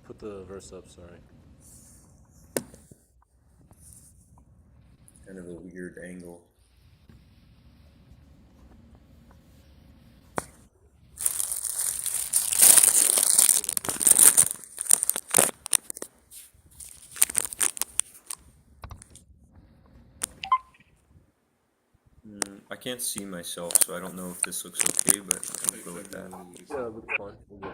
Put the verse up, sorry. Kind of a weird angle. I can't see myself, so I don't know if this looks okay, but I'm gonna go with that. Yeah, it looks fine. We're good.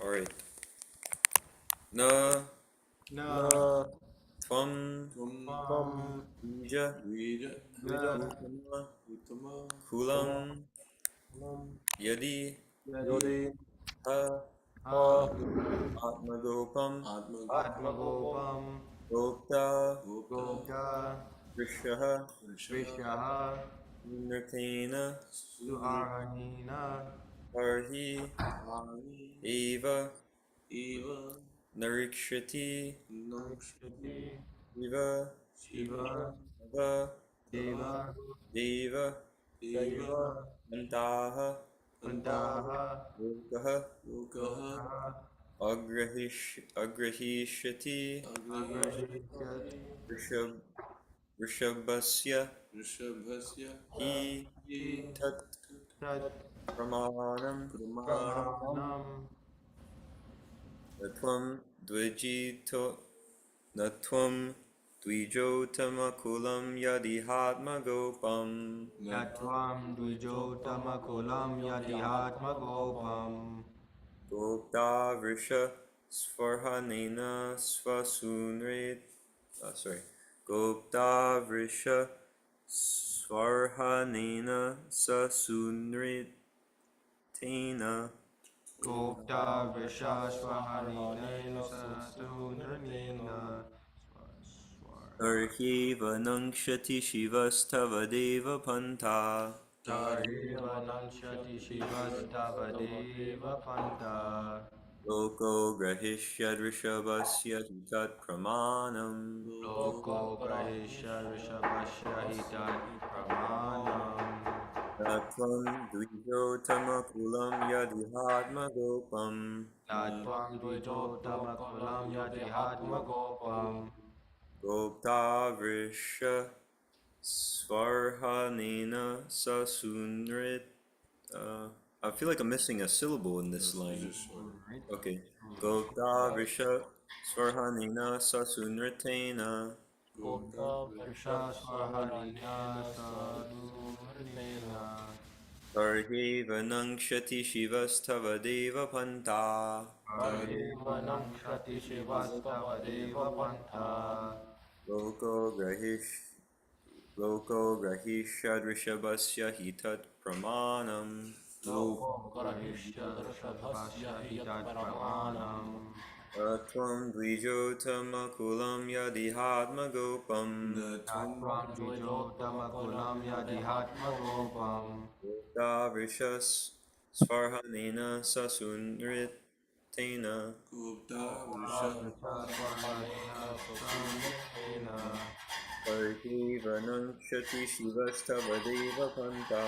Alright. Na Na tvam Tvam bija Bija utama kulam yadi Yodi ha Ha atmagopam Atmagopam gopta Gopta vrishaha Vishyaha nirtena Suarhanina arhi eva narikshati Nakshati Shiva Shiva Ava Deva Deva Deva Antaha Pantaha Lokaha Lokaha Agrahishati Agrahishati Rishabhasya Hi Tat Tat Pramanam Pramanam Natvam Dvijito Natvam Dvijotamakulam Yadihatma Gopam Natvam Dvijotamakulam Yadihatmagopam Gopta Vrisha Svarhanena Svasunrit Gopta Vrisha Svarhanena Sasunritena Gopta Vishaswahanina Sasunranina Arhiva Nangshati Shivastavadeva Panta Dariva Nanshati Shivastavadeva Panta Loko Grahishyad Rishabhasya Hitat Pramanam Loko Prahisha Rishabhasya Hitat Pramanam Natvam Dvijotamakulam Yadihatma Gopam Natvam Dvijotamakulam Yadihatmagopam Gopta Vrisha Svarhanena Sasunrit. I feel like I'm missing a syllable in this line. Okay. Gopta Vrisha Svarhanena Sasunritena. Gopta Vishaswahanina Sadhurinena Sarheva Nangshati Shivastavadeva Panta. Dariva Nanshati Shivastavadeva Panta Loko Grahishad Rishabhasya Hitat Pramanam. Loko Grahishya Rishabhasya Hitat Pramanam Tvam Dvijotamakulam Yadihatma Gopam. Natvam Dvijotamakulam Yadihatmagopam Gopta Vrishas Svarhanena Sasunritena. Sarhiva Nangshati Shivastavadeva Panta.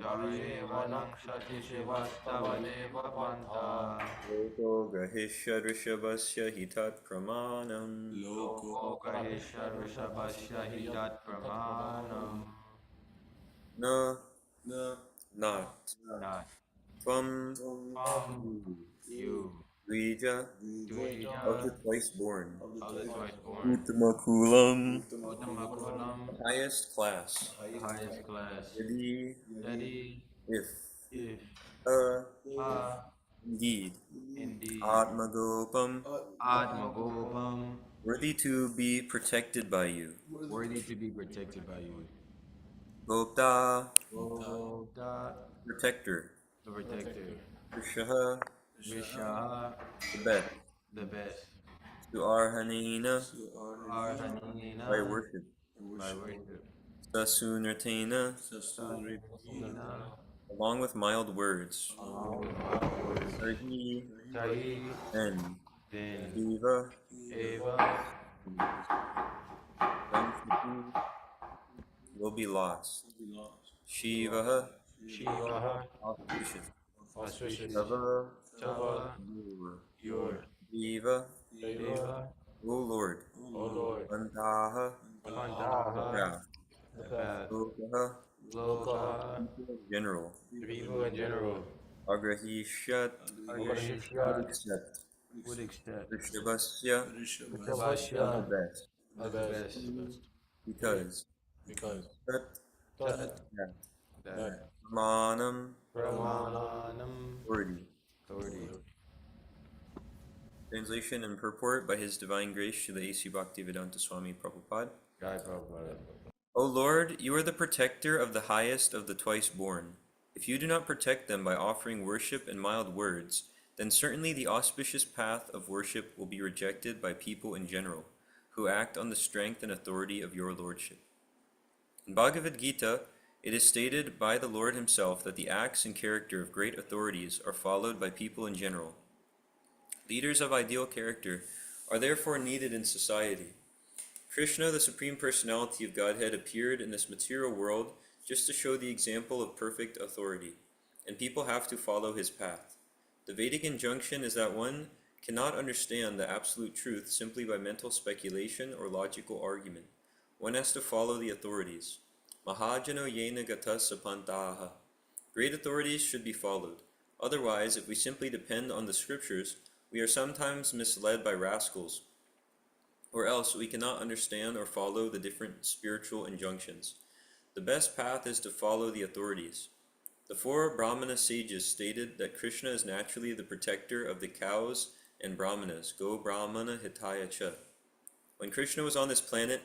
Dariva Nakshati Shivastavadeva Panta Loko Grahishya Rishabhasya Hitat Pramanam. Loko Grahishya Rishabhasya Hitat Pramanam Na Not Not Tvam you Dvija of the Dvija twice born. of the twice born Uttamakulam, Uttamakulam highest class. highest class Yadi, Yadi if, if uh, indeed, indeed Atmagopam, Atmagopam worthy to be protected by you. worthy to be protected by you Gopta, Gopta protector. the protector Vrishaha, Vishaha the best. the best Suarhanena, Arhanina by worship. by worship Sasunratena, Sanrina along with mild words. Sarhi, Tahi and then Eva, Eva Nangshati, will be lost. Shiva, Shiva auspicious. auspicious Tava, Tava, your your Deva, Deva, O Lord, O Lord, Pantaha, Pantaha, Path, the path, Lokaha, Loka, people in general, the people in general, Agrahishat, would Agashishya accept, would accept, Rishabhasya, are the Vasya best, are the best, because Tat, Tat, that, that, Manam, Pramananam, authority. authority. Translation and purport by His Divine Grace Srila A.C. Bhaktivedanta Swami Prabhupada. Jai Prabhupada. O Lord, you are the protector of the highest of the twice born. If you do not protect them by offering worship and mild words, then certainly the auspicious path of worship will be rejected by people in general, who act on the strength and authority of your lordship. In Bhagavad Gita, it is stated by the Lord himself that the acts and character of great authorities are followed by people in general. Leaders of ideal character are therefore needed in society. Krishna, the Supreme Personality of Godhead, appeared in this material world just to show the example of perfect authority, and people have to follow his path. The Vedic injunction is that one cannot understand the absolute truth simply by mental speculation or logical argument. One has to follow the authorities. Mahajano yena gatas sapantaha. Great authorities should be followed. Otherwise, if we simply depend on the scriptures, we are sometimes misled by rascals, or else we cannot understand or follow the different spiritual injunctions. The best path is to follow the authorities. The four Brahmana sages stated that Krishna is naturally the protector of the cows and Brahmanas, Go Brahmana Hitaya Cha. When Krishna was on this planet,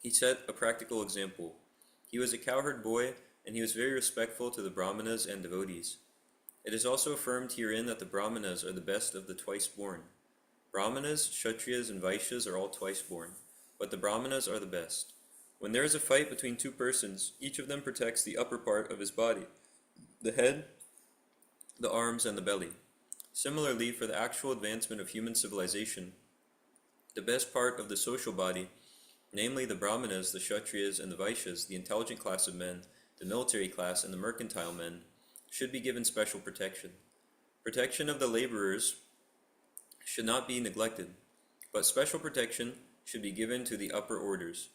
he set a practical example. He was a cowherd boy, and he was very respectful to the Brahmanas and devotees. It is also affirmed herein that the Brahmanas are the best of the twice born. Brahmanas, Kshatriyas, and Vaishyas are all twice born, but the Brahmanas are the best. When there is a fight between two persons, each of them protects the upper part of his body, the head, the arms, and the belly. Similarly, for the actual advancement of human civilization, the best part of the social body, namely the Brahmanas, the Kshatriyas, and the Vaishyas, the intelligent class of men, the military class, and the mercantile men, should be given special protection. Protection of the laborers should not be neglected, but special protection should be given to the upper orders.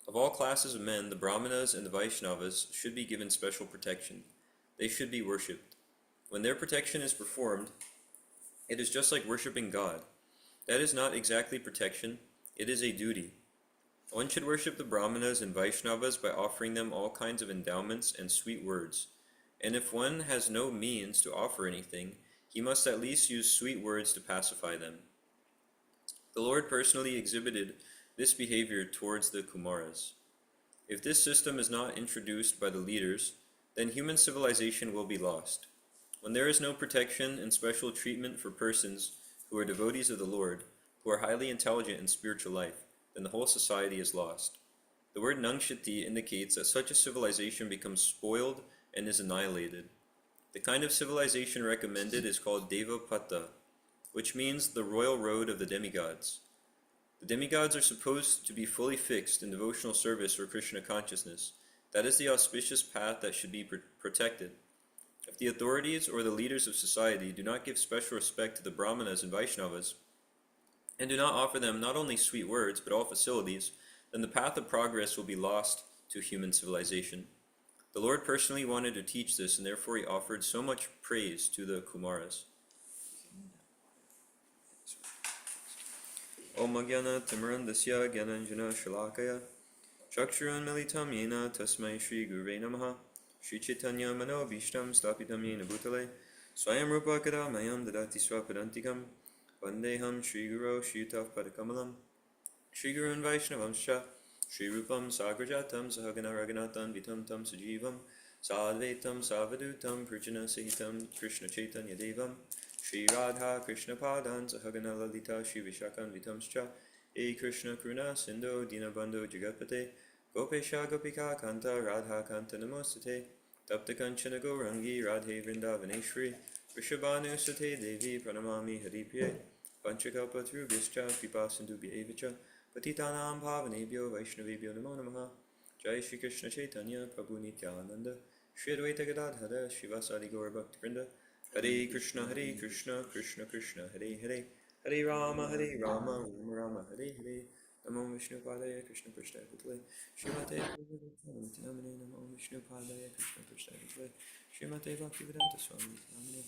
Of all classes of men, the Brahmanas and the Vaishnavas should be given special protection. They should be worshipped. When their protection is performed, it is just like worshipping God. That is not exactly protection, it is a duty. One should worship the Brahmanas and Vaishnavas by offering them all kinds of endowments and sweet words. And if one has no means to offer anything, he must at least use sweet words to pacify them. The Lord personally exhibited this behavior towards the Kumaras. If this system is not introduced by the leaders, then human civilization will be lost. When there is no protection and special treatment for persons who are devotees of the Lord, who are highly intelligent in spiritual life, then the whole society is lost. The word Nangshati indicates that such a civilization becomes spoiled and is annihilated. The kind of civilization recommended is called Devapata, which means the royal road of the demigods. The demigods are supposed to be fully fixed in devotional service or Krishna consciousness. That is the auspicious path that should be protected. If the authorities or the leaders of society do not give special respect to the Brahmanas and Vaishnavas, and do not offer them not only sweet words but all facilities, then the path of progress will be lost to human civilization. The Lord personally wanted to teach this, and therefore he offered so much praise to the Kumaras. Om Jnana Timirandasya Gyananjana Shalakaya Chakshurun Militam Yena Tasmai Shri Gurve Namaha Shri Chaitanya Mano Bhishtam Stapitam Yena Bhutale Swayam Rupa Kada Mayam Dadati Swapadantikam Vandeham Shri Guru Shri Yutav Padakamalam Shri Gurun Vaishnavamscha Shri Rupam Sagrajatam Sahagana Raghunathan Vitam Tam Sajivam Sadvaitam Savadutam Prijana Sahitam Krishna Chaitanya Devam Shri Radha Krishna Padan Sahagana Lalita Shri Vishakan Vitamscha E Krishna Kruna Sindhu Dinabandhu Jagatpate Gopesha Gopika Kanta Radha Kanta Namostate Tapta Kanchana Gourangi Radhe Vrindavaneshri Vrishabhanu Sate Devi Pranamami Haripriye Panchakalpa Trubhischa Kripa Sindhu Bhyevacha Patitanam Bhavanebhyo Vaishnavebhyo Namo Namaha Jai Shri Krishna Chaitanya Prabhu Nityananda Shri Advaita Gadadhara Shivasadi Gaura Bhaktivinoda Hare Krishna, Krishna Krishna, Hare Hare, Hare Rama, Rama Rama, Hare Hare. Namo Vishnu Padaya Krishna Prasthaya Bhutale Srimate Bhagavate Namane Namo Vishnu Padaya Krishna Prasthaya Bhutale Srimate Bhaktivedanta Swami Namane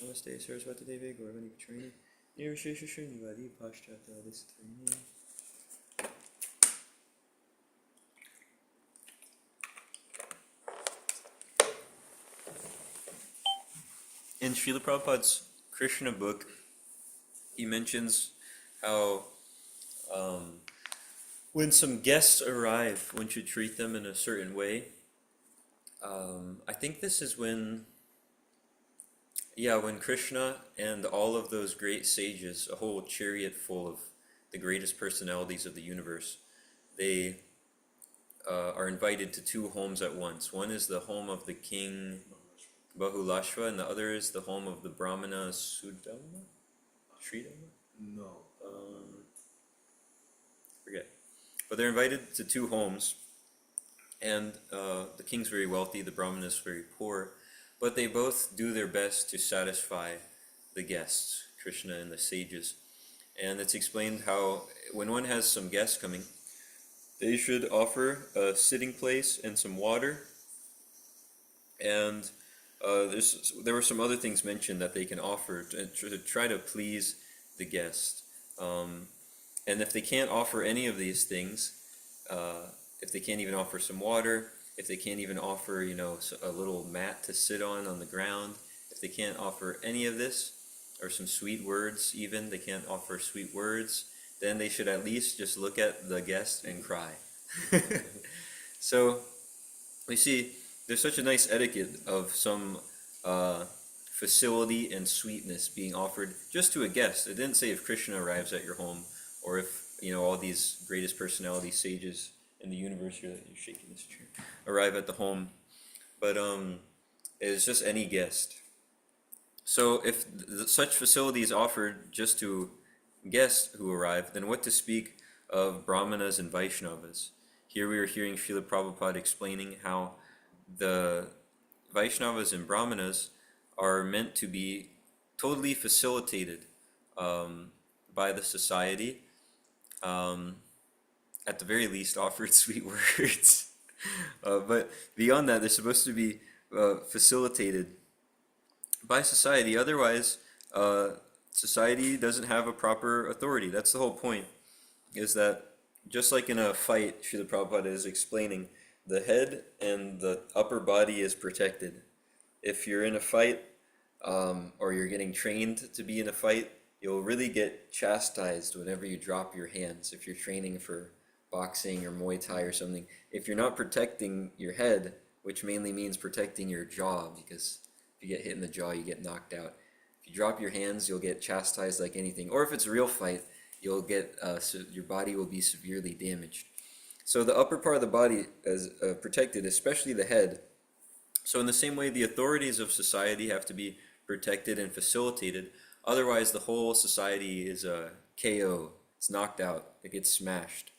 Namaste Saraswati Devi Gauravani Pacharine Nirvishesha Srinivadi Pashtata Vistarine. In Srila Prabhupada's Krishna book, he mentions how when some guests arrive, one should treat them in a certain way. I think this is when Krishna and all of those great sages, a whole chariot full of the greatest personalities of the universe, they are invited to two homes at once. One is the home of the king Bahulashva, and the other is the home of the Brahmana Sudama? Sridama? No. Forget. But they're invited to two homes, and the king's very wealthy, the Brahmana is very poor, but they both do their best to satisfy the guests, Krishna and the sages. And it's explained how when one has some guests coming, they should offer a sitting place and some water. And there were some other things mentioned that they can offer to try to please the guest. And if they can't offer any of these things, if they can't even offer some water, if they can't even offer, a little mat to sit on the ground, if they can't offer any of this, or some sweet words even, they can't offer sweet words, then they should at least just look at the guest and cry. So, we see there's such a nice etiquette of some facility and sweetness being offered just to a guest. It didn't say if Krishna arrives at your home, or if, all these greatest personality sages in the universe, you're shaking this chair, arrive at the home, but it's just any guest. So if such facility is offered just to guests who arrive, then what to speak of Brahmanas and Vaishnavas? Here we are hearing Srila Prabhupada explaining how the Vaishnavas and Brahmanas are meant to be totally facilitated by the society, at the very least offered sweet words. But beyond that, they're supposed to be facilitated by society. Otherwise, society doesn't have a proper authority. That's the whole point, is that just like in a fight, Srila Prabhupada is explaining, the head and the upper body is protected. If you're in a fight, or you're getting trained to be in a fight, you'll really get chastised whenever you drop your hands. If you're training for boxing or Muay Thai or something, if you're not protecting your head, which mainly means protecting your jaw, because if you get hit in the jaw, you get knocked out. If you drop your hands, you'll get chastised like anything. Or if it's a real fight, you'll get your body will be severely damaged. So the upper part of the body is protected, especially the head. So in the same way, the authorities of society have to be protected and facilitated. Otherwise, the whole society is a KO. It's knocked out. It gets smashed.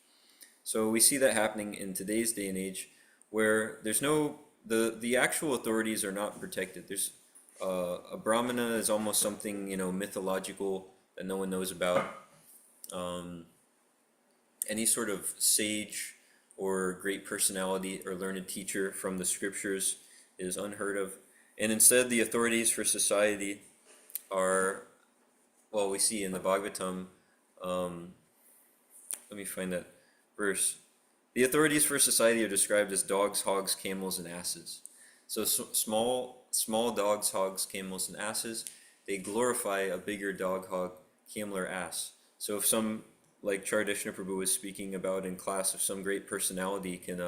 So we see that happening in today's day and age, where there's the actual authorities are not protected. There's a Brahmana is almost something mythological that no one knows about. Any sort of sage or great personality or learned teacher from the scriptures is unheard of. And instead, the authorities for society are, we see in the Bhagavatam, let me find that verse. The authorities for society are described as dogs, hogs, camels, and asses. So small dogs, hogs, camels, and asses, they glorify a bigger dog, hog, camel, or ass. So if some, like Chardishna Prabhu was speaking about in class, if some great personality can,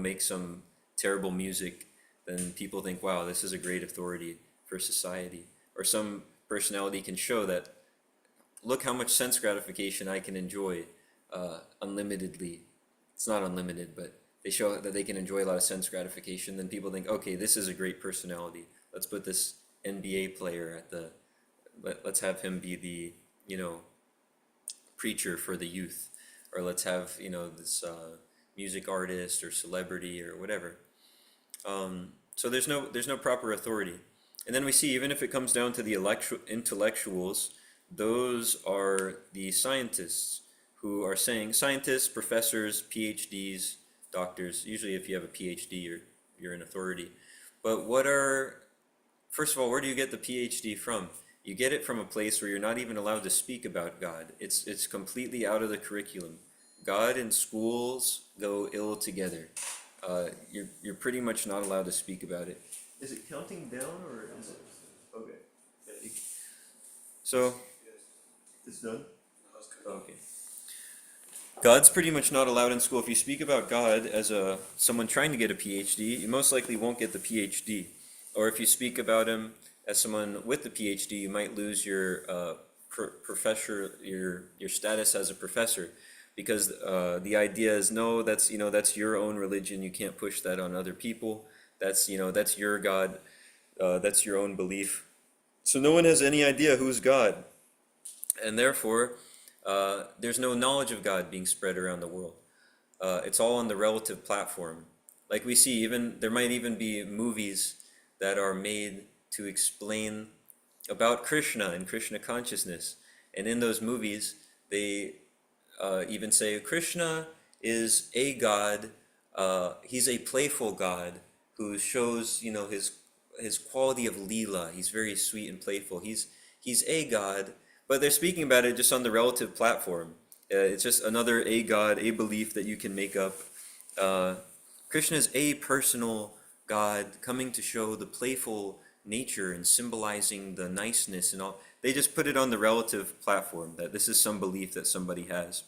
make some terrible music, then people think, wow, this is a great authority for society. Or some personality can show that, look how much sense gratification I can enjoy unlimitedly. It's not unlimited, but they show that they can enjoy a lot of sense gratification. Then people think, okay, this is a great personality. Let's put this NBA player let's have him be the, preacher for the youth. Or let's have, this music artist or celebrity or whatever. So there's no proper authority. And then we see, even if it comes down to the intellectuals, those are the scientists who are saying, scientists, professors, PhDs, doctors. Usually if you have a PhD, you're an authority. But first of all, where do you get the PhD from? You get it from a place where you're not even allowed to speak about God. It's completely out of the curriculum. God and schools go ill together. You're pretty much not allowed to speak about it. Is it counting down or is it okay? So it's done. Okay. God's pretty much not allowed in school. If you speak about God as someone trying to get a PhD, you most likely won't get the PhD. Or if you speak about him as someone with the PhD, you might lose your professor, your status as a professor, because the idea is no, that's your own religion. You can't push that on other people. That's your God. That's your own belief. So no one has any idea who's God, and therefore there's no knowledge of God being spread around the world. It's all on the relative platform. Like we see, there might even be movies that are made to explain about Krishna and Krishna consciousness. And in those movies, they even say Krishna is a God. He's a playful God who shows, his quality of Leela. He's very sweet and playful. He's a God, but they're speaking about it just on the relative platform. It's just another a God, a belief that you can make up. Krishna is a personal God coming to show the playful nature and symbolizing the niceness and all. They just put it on the relative platform that this is some belief that somebody has.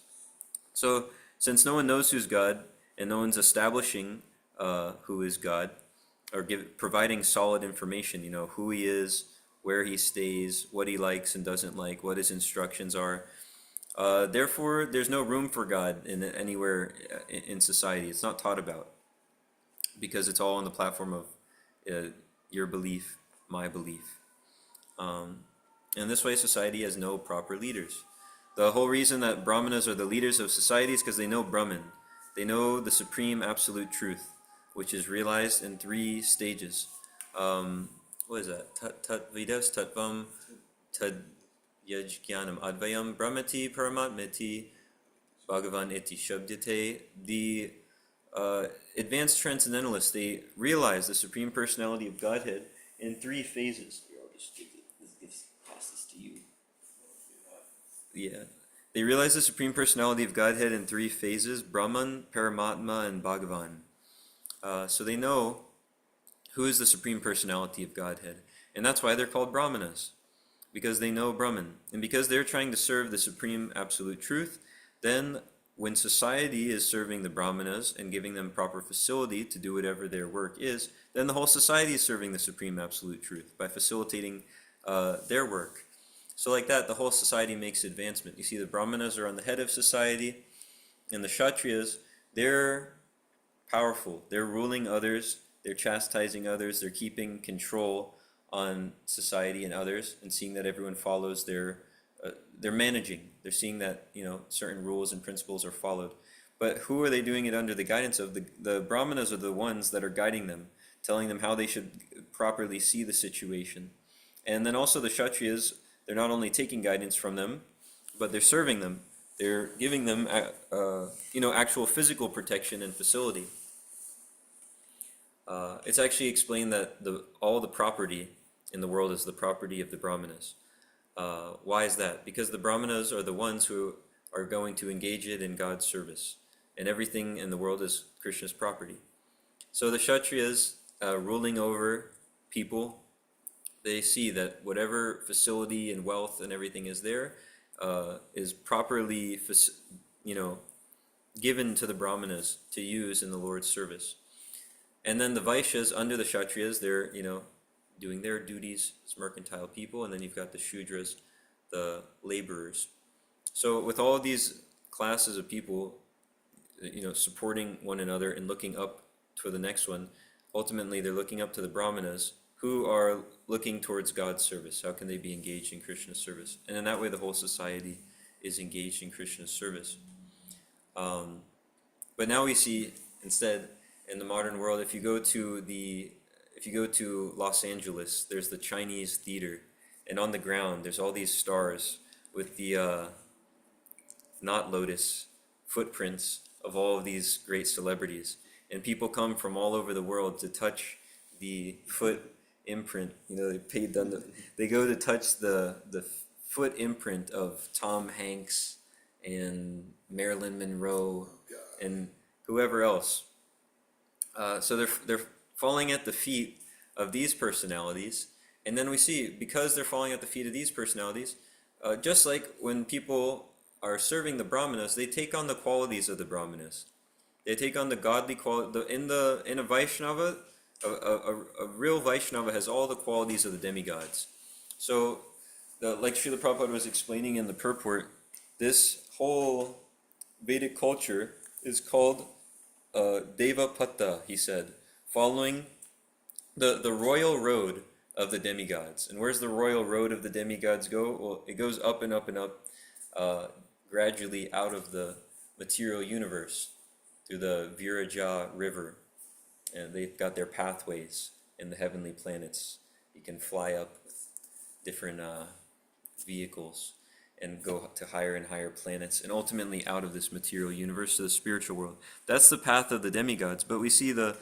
So since no one knows who's God and no one's establishing who is God, or providing solid information, who he is, where he stays, what he likes and doesn't like, what his instructions are. Therefore, there's no room for God anywhere in society. It's not taught about, because it's all on the platform of your belief, my belief. And this way, society has no proper leaders. The whole reason that Brahmanas are the leaders of society is because they know Brahman. They know the supreme absolute truth, which is realized in 3 stages. What is that? Tat Vidas Tatvam Tad Yajnanam Advayam Brahmati Paramatmiti Bhagavan Iti Shabdite. The advanced transcendentalists, they realize the Supreme Personality of Godhead in 3 phases. Here, I'll just pass this to you. Yeah. They realize the Supreme Personality of Godhead in 3 phases: Brahman, Paramatma, and Bhagavan. So they know who is the Supreme Personality of Godhead. And that's why they're called Brahmanas, because they know Brahman. And because they're trying to serve the Supreme Absolute Truth, then when society is serving the Brahmanas and giving them proper facility to do whatever their work is, then the whole society is serving the Supreme Absolute Truth by facilitating their work. So like that, the whole society makes advancement. You see, the Brahmanas are on the head of society, and the Kshatriyas, they're powerful. They're ruling others, they're chastising others, they're keeping control on society and others, and seeing that everyone follows they're managing. They're seeing that, certain rules and principles are followed. But who are they doing it under the guidance of? The Brahmanas are the ones that are guiding them, telling them how they should properly see the situation. And then also the Kshatriyas, they're not only taking guidance from them, but they're serving them. They're giving them, actual physical protection and facility. It's actually explained that all the property in the world is the property of the Brahmanas. Why is that? Because the Brahmanas are the ones who are going to engage it in God's service, and everything in the world is Krishna's property. So the Kshatriyas ruling over people, they see that whatever facility and wealth and everything is there is properly, given to the Brahmanas to use in the Lord's service. And then the Vaishyas under the Kshatriyas, they're, doing their duties as mercantile people, and then you've got the Shudras, the laborers. So with all of these classes of people, supporting one another and looking up to the next one, ultimately they're looking up to the Brahmanas, who are looking towards God's service. How can they be engaged in Krishna's service? And in that way, the whole society is engaged in Krishna's service. But now we see, instead, in the modern world, if if you go to Los Angeles, there's the Chinese theater, and on the ground there's all these stars with the not lotus footprints of all of these great celebrities, and people come from all over the world to touch the foot imprint. You know, they go to touch the foot imprint of Tom Hanks and Marilyn Monroe and whoever else. So they're falling at the feet of these personalities, and then we see, because they're falling at the feet of these personalities, just like when people are serving the brahmanas, they take on the qualities of the brahmanas. They take on the godly quality. In a Vaishnava, a real Vaishnava has all the qualities of the demigods. So, like Srila Prabhupada was explaining in the purport, this whole Vedic culture is called Deva Patta, he said, following the royal road of the demigods. And where's the royal road of the demigods go? Well, it goes up and up and up, gradually out of the material universe through the Viraja river. And they've got their pathways in the heavenly planets. You can fly up with different vehicles and go to higher and higher planets, and ultimately out of this material universe to the spiritual world. That's the path of the demigods. But we see the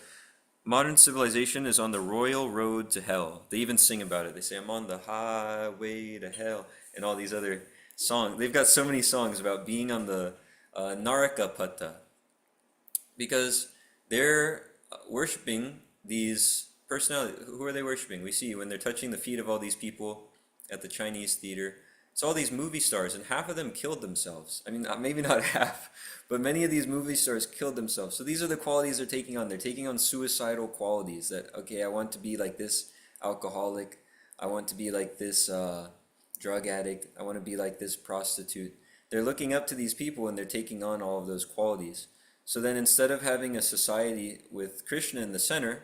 modern civilization is on the royal road to hell. They even sing about it. They say, I'm on the highway to hell, and all these other songs. They've got so many songs about being on the Naraka Patta, because they're worshiping these personalities. Who are they worshiping? We see when they're touching the feet of all these people at the Chinese theater, it's all these movie stars, and half of them killed themselves. I mean, maybe not half, but many of these movie stars killed themselves. So these are the qualities they're taking on. They're taking on suicidal qualities that, okay, I want to be like this alcoholic. I want to be like this drug addict. I want to be like this prostitute. They're looking up to these people, and they're taking on all of those qualities. So then instead of having a society with Krishna in the center,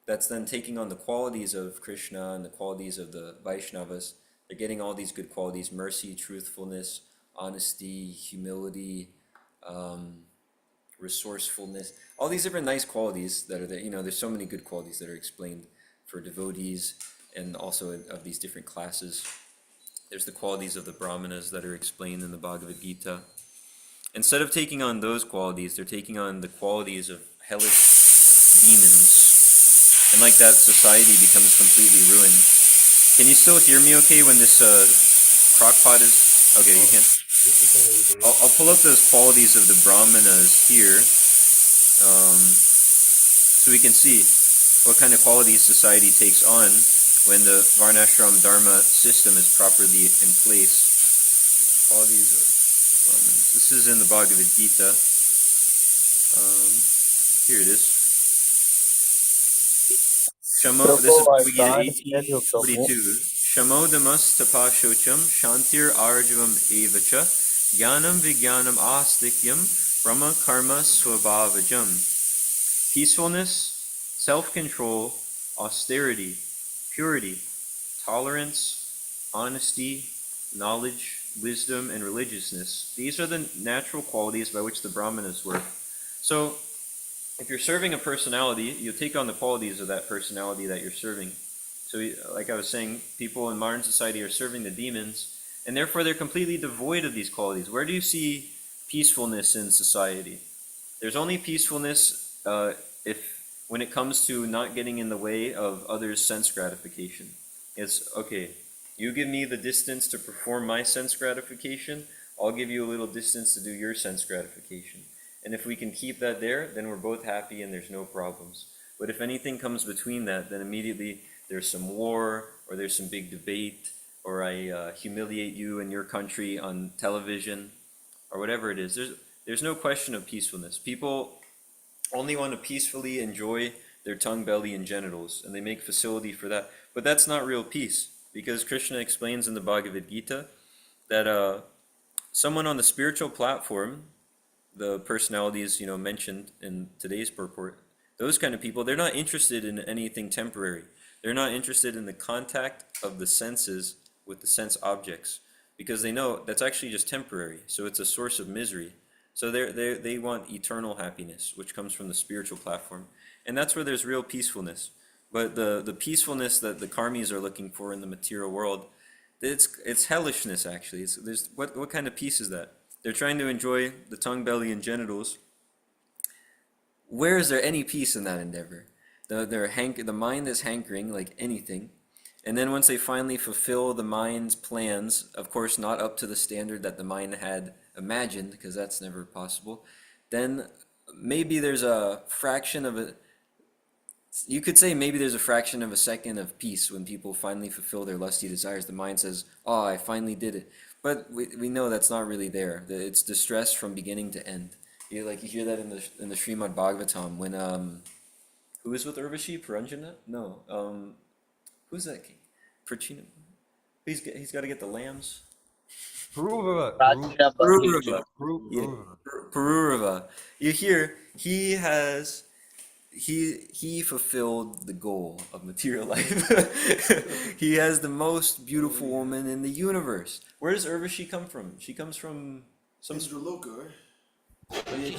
that's then taking on the qualities of Krishna and the qualities of the Vaishnavas, they're getting all these good qualities: mercy, truthfulness, honesty, humility, resourcefulness, all these different nice qualities that are there. You know, there's so many good qualities that are explained for devotees and also of these different classes. There's the qualities of the brahmanas that are explained in the Bhagavad Gita. Instead of taking on those qualities, they're taking on the qualities of hellish demons. And like that, society becomes completely ruined. Can you still hear me okay when this crock pot is... Okay, you can? I'll pull up those qualities of the brahmanas here, so we can see what kind of qualities society takes on when the Varnashram Dharma system is properly in place. Qualities of brahmanas. This is in the Bhagavad Gita. Here it is. Shamo, this is Prabhu, I Bhagavad can't Gita hear you, Prabhu. 18:42. Shamo damas tapashocham shantir arjavam evacha jnanam vijnanam astikyam brahma karma swabhavajam. Peacefulness, self-control, austerity, purity, tolerance, honesty, knowledge, wisdom, and religiousness. These are the natural qualities by which the brahmanas work. So, if you're serving a personality, you take on the qualities of that personality that you're serving. So, like I was saying, people in modern society are serving the demons, and therefore they're completely devoid of these qualities. Where do you see peacefulness in society? There's only peacefulness when it comes to not getting in the way of others' sense gratification. It's, okay, you give me the distance to perform my sense gratification, I'll give you a little distance to do your sense gratification. And if we can keep that there, then we're both happy and there's no problems. But if anything comes between that, then immediately there's some war, or there's some big debate, or I humiliate you and your country on television, or whatever it is. There's no question of peacefulness. People only want to peacefully enjoy their tongue, belly, and genitals, and they make facility for that. But that's not real peace, because Krishna explains in the Bhagavad Gita that someone on the spiritual platform, the personalities mentioned in today's purport, those kind of people, they're not interested in anything temporary. They're not interested in the contact of the senses with the sense objects, because they know that's actually just temporary. So it's a source of misery. So they want eternal happiness, which comes from the spiritual platform. And that's where there's real peacefulness. But the peacefulness that the karmis are looking for in the material world, it's hellishness actually. There's what kind of peace is that? They're trying to enjoy the tongue, belly, and genitals. Where is there any peace in that endeavor? The mind is hankering like anything, and then once they finally fulfill the mind's plans, of course not up to the standard that the mind had imagined, because that's never possible, then maybe there's a fraction of a you could say maybe there's a fraction of a second of peace when people finally fulfill their lusty desires. The mind says, "Oh, I finally did it," but we know that's not really there. It's distress from beginning to end. You hear that in the Srimad Bhagavatam when who is with Urvashi? Paranjana? No. Who's that king? Prachina? He's got to get the lambs. Pururava. Pururava. Yeah. Pururava. Pururava. You hear he fulfilled the goal of material life. He has the most beautiful woman in the universe. Where does Urvashi come from? She comes from some Loka.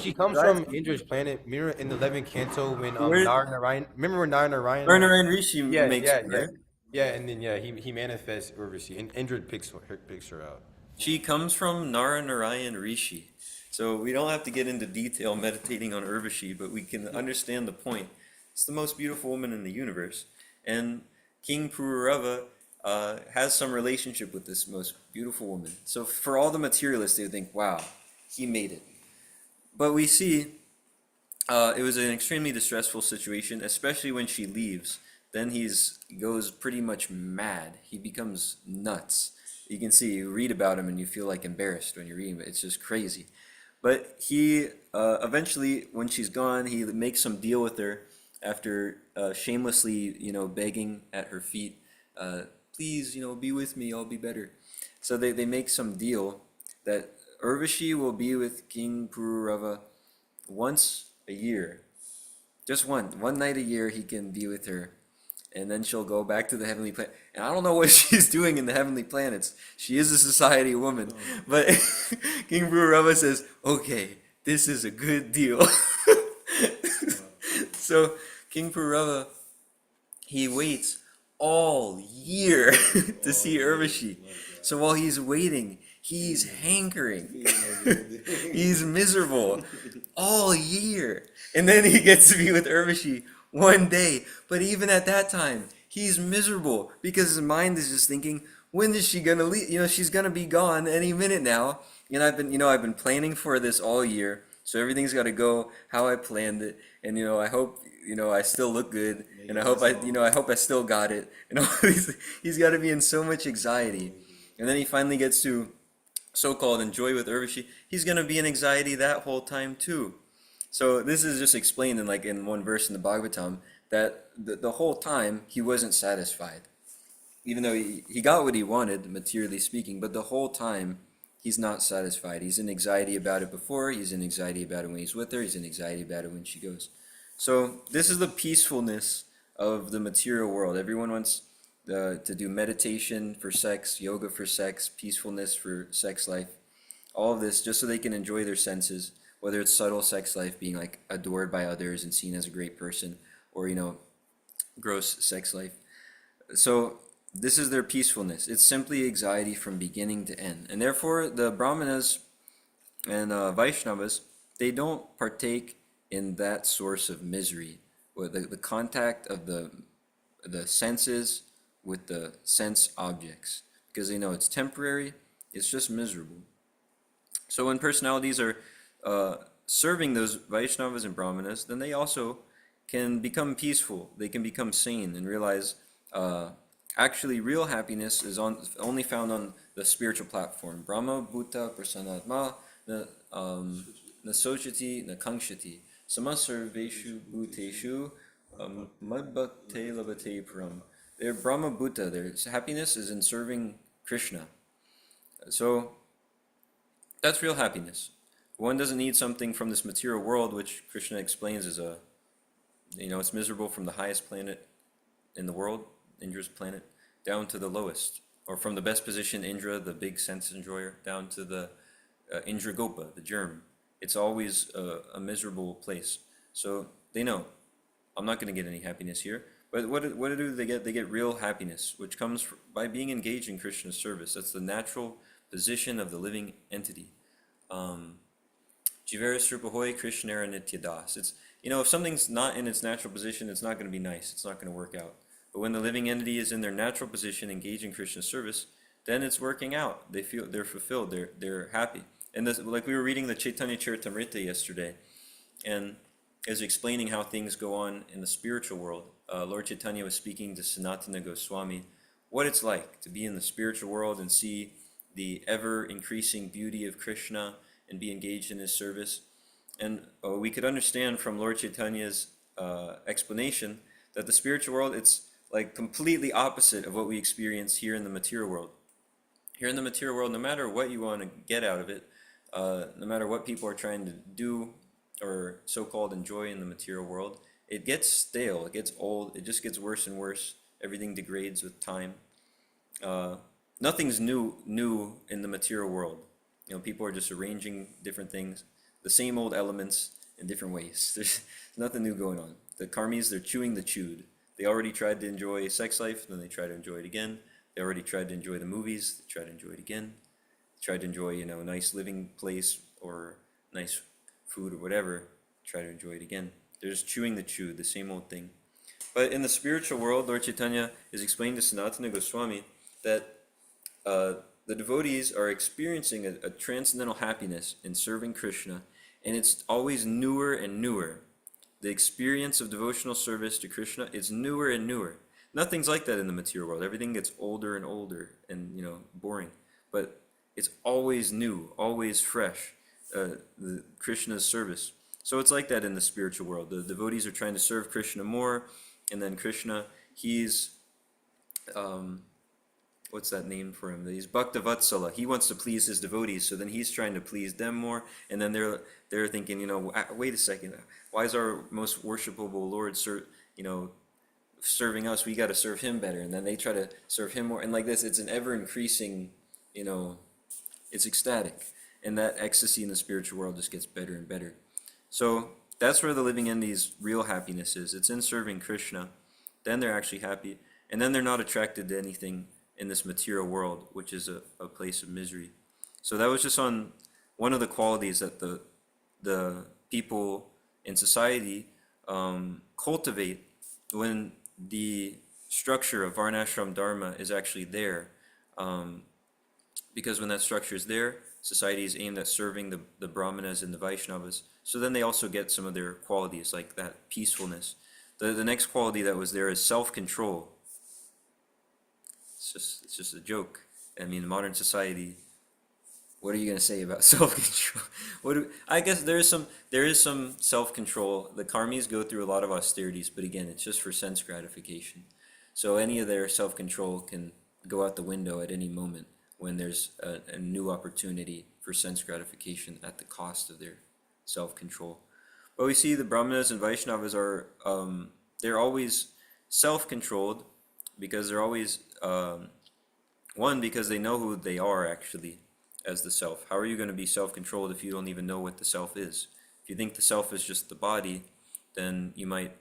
She comes from Indra's planet. Mirror in the 11th canto when Where- Narayan. Remember when Narayan? Narayana Rishi Yeah, makes yeah, her, yeah, right? yeah, and then he manifests Urvashi, and Indra picks her out. She comes from Narayan Rishi. So we don't have to get into detail meditating on Urvashi, but we can understand the point. It's the most beautiful woman in the universe. And King Pururava has some relationship with this most beautiful woman. So for all the materialists, they would think, wow, he made it. But we see it was an extremely distressful situation, especially when she leaves. Then he goes pretty much mad. He becomes nuts. You can see, you read about him and you feel like embarrassed when you're reading it. It's just crazy. But he eventually, when she's gone, he makes some deal with her after shamelessly, begging at her feet, please, be with me, I'll be better. So they make some deal that Urvashi will be with King Pururava once a year. Just one night a year he can be with her. And then she'll go back to the heavenly planet. And I don't know what she's doing in the heavenly planets. She is a society woman. But King Pururava says, okay, this is a good deal. So King Pururava, he waits all year to see Urvashi. So while he's waiting, he's hankering. He's miserable all year. And then he gets to be with Urvashi one day. But even at that time, he's miserable because his mind is just thinking, when is she gonna leave? She's gonna be gone any minute now. And I've been planning for this all year. So everything's got to go how I planned it. And I hope I still look good. And I hope I still got it. And all he's got to be in so much anxiety. And then he finally gets to so-called enjoy with Urvashi. He's gonna be in anxiety that whole time too. So this is just explained in one verse in the Bhagavatam that the whole time he wasn't satisfied, even though he got what he wanted materially speaking, but the whole time he's not satisfied. He's in anxiety about it before, he's in anxiety about it when he's with her, he's in anxiety about it when she goes. So this is the peacefulness of the material world. Everyone wants to do meditation for sex, yoga for sex, peacefulness for sex life, all of this just so they can enjoy their senses, whether it's subtle sex life, being like adored by others and seen as a great person, or gross sex life. So this is their peacefulness. It's simply anxiety from beginning to end. And therefore the Brahmanas and Vaishnavas, they don't partake in that source of misery, or the contact of the senses with the sense objects, because they know it's temporary, it's just miserable. So when personalities are serving those Vaishnavas and Brahmanas, then they also can become peaceful, they can become sane and realize actually real happiness is only found on the spiritual platform. Brahma Bhuta Prasanatma na Sochati na Kangshati Samasarveshu Bhuteshu Madbhakte Labate Param. They're Brahma Bhuta. Their happiness is in serving Krishna. So that's real happiness. One doesn't need something from this material world, which Krishna explains as it's miserable from the highest planet in the world, Indra's planet, down to the lowest, or from the best position, Indra, the big sense enjoyer, down to the Indragopa, the germ. It's always a miserable place. So they know, I'm not going to get any happiness here, But what do they get? They get real happiness, which comes by being engaged in Krishna service. That's the natural position of the living entity. Jivera Srupahoy Krishnara Nityadas. It's, if something's not in its natural position, it's not going to be nice. It's not going to work out. But when the living entity is in their natural position, engaged in Krishna service, then it's working out. They feel they're fulfilled. They're happy. And this, like we were reading the Chaitanya Charitamrita yesterday, and is explaining how things go on in the spiritual world. Lord Chaitanya was speaking to Sanatana Goswami what it's like to be in the spiritual world and see the ever increasing beauty of Krishna and be engaged in his service. And we could understand from Lord Chaitanya's explanation that the spiritual world, it's like completely opposite of what we experience here in the material world. Here in the material world, no matter what you want to get out of it, no matter what people are trying to do or so-called enjoy in the material world, it gets stale, it gets old, it just gets worse and worse. Everything degrades with time. Nothing's new in the material world. People are just arranging different things, the same old elements in different ways. There's nothing new going on. The karmis, they're chewing the chewed. They already tried to enjoy sex life, then they try to enjoy it again. They already tried to enjoy the movies, they try to enjoy it again. They tried to enjoy, a nice living place or nice food or whatever, try to enjoy it again. They're just chewing the chewed, the same old thing. But in the spiritual world, Lord Chaitanya is explaining to Sanatana Goswami that the devotees are experiencing a transcendental happiness in serving Krishna, and it's always newer and newer. The experience of devotional service to Krishna is newer and newer. Nothing's like that in the material world. Everything gets older and older and boring. But it's always new, always fresh, the Krishna's service. So it's like that in the spiritual world. The devotees are trying to serve Krishna more, and then Krishna, he's what's that name for him? He's Bhaktavatsala. He wants to please his devotees, so then he's trying to please them more, and then they're thinking, wait a second, why is our most worshipable Lord serving us? We got to serve him better, and then they try to serve him more, and like this, it's an ever increasing, it's ecstatic, and that ecstasy in the spiritual world just gets better and better. So that's where the living entity's real happiness is. It's in serving Krishna. Then they're actually happy, and then they're not attracted to anything in this material world, which is a place of misery. So that was just on one of the qualities that the people in society cultivate when the structure of Varnashram Dharma is actually there. Because when that structure is there, society is aimed at serving the Brahmanas and the Vaishnavas. So then they also get some of their qualities, like that peacefulness. The next quality that was there is self-control. It's just a joke. I mean, in modern society, what are you going to say about self-control? I guess there is some self-control. The karmis go through a lot of austerities, but again, it's just for sense gratification. So any of their self-control can go out the window at any moment when there's a new opportunity for sense gratification at the cost of their self-control. But we see the Brahmanas and Vaishnavas are they're always self-controlled because they're always one, because they know who they are actually as the self. How are you going to be self-controlled if you don't even know what the self is? If you think the self is just the body, then you might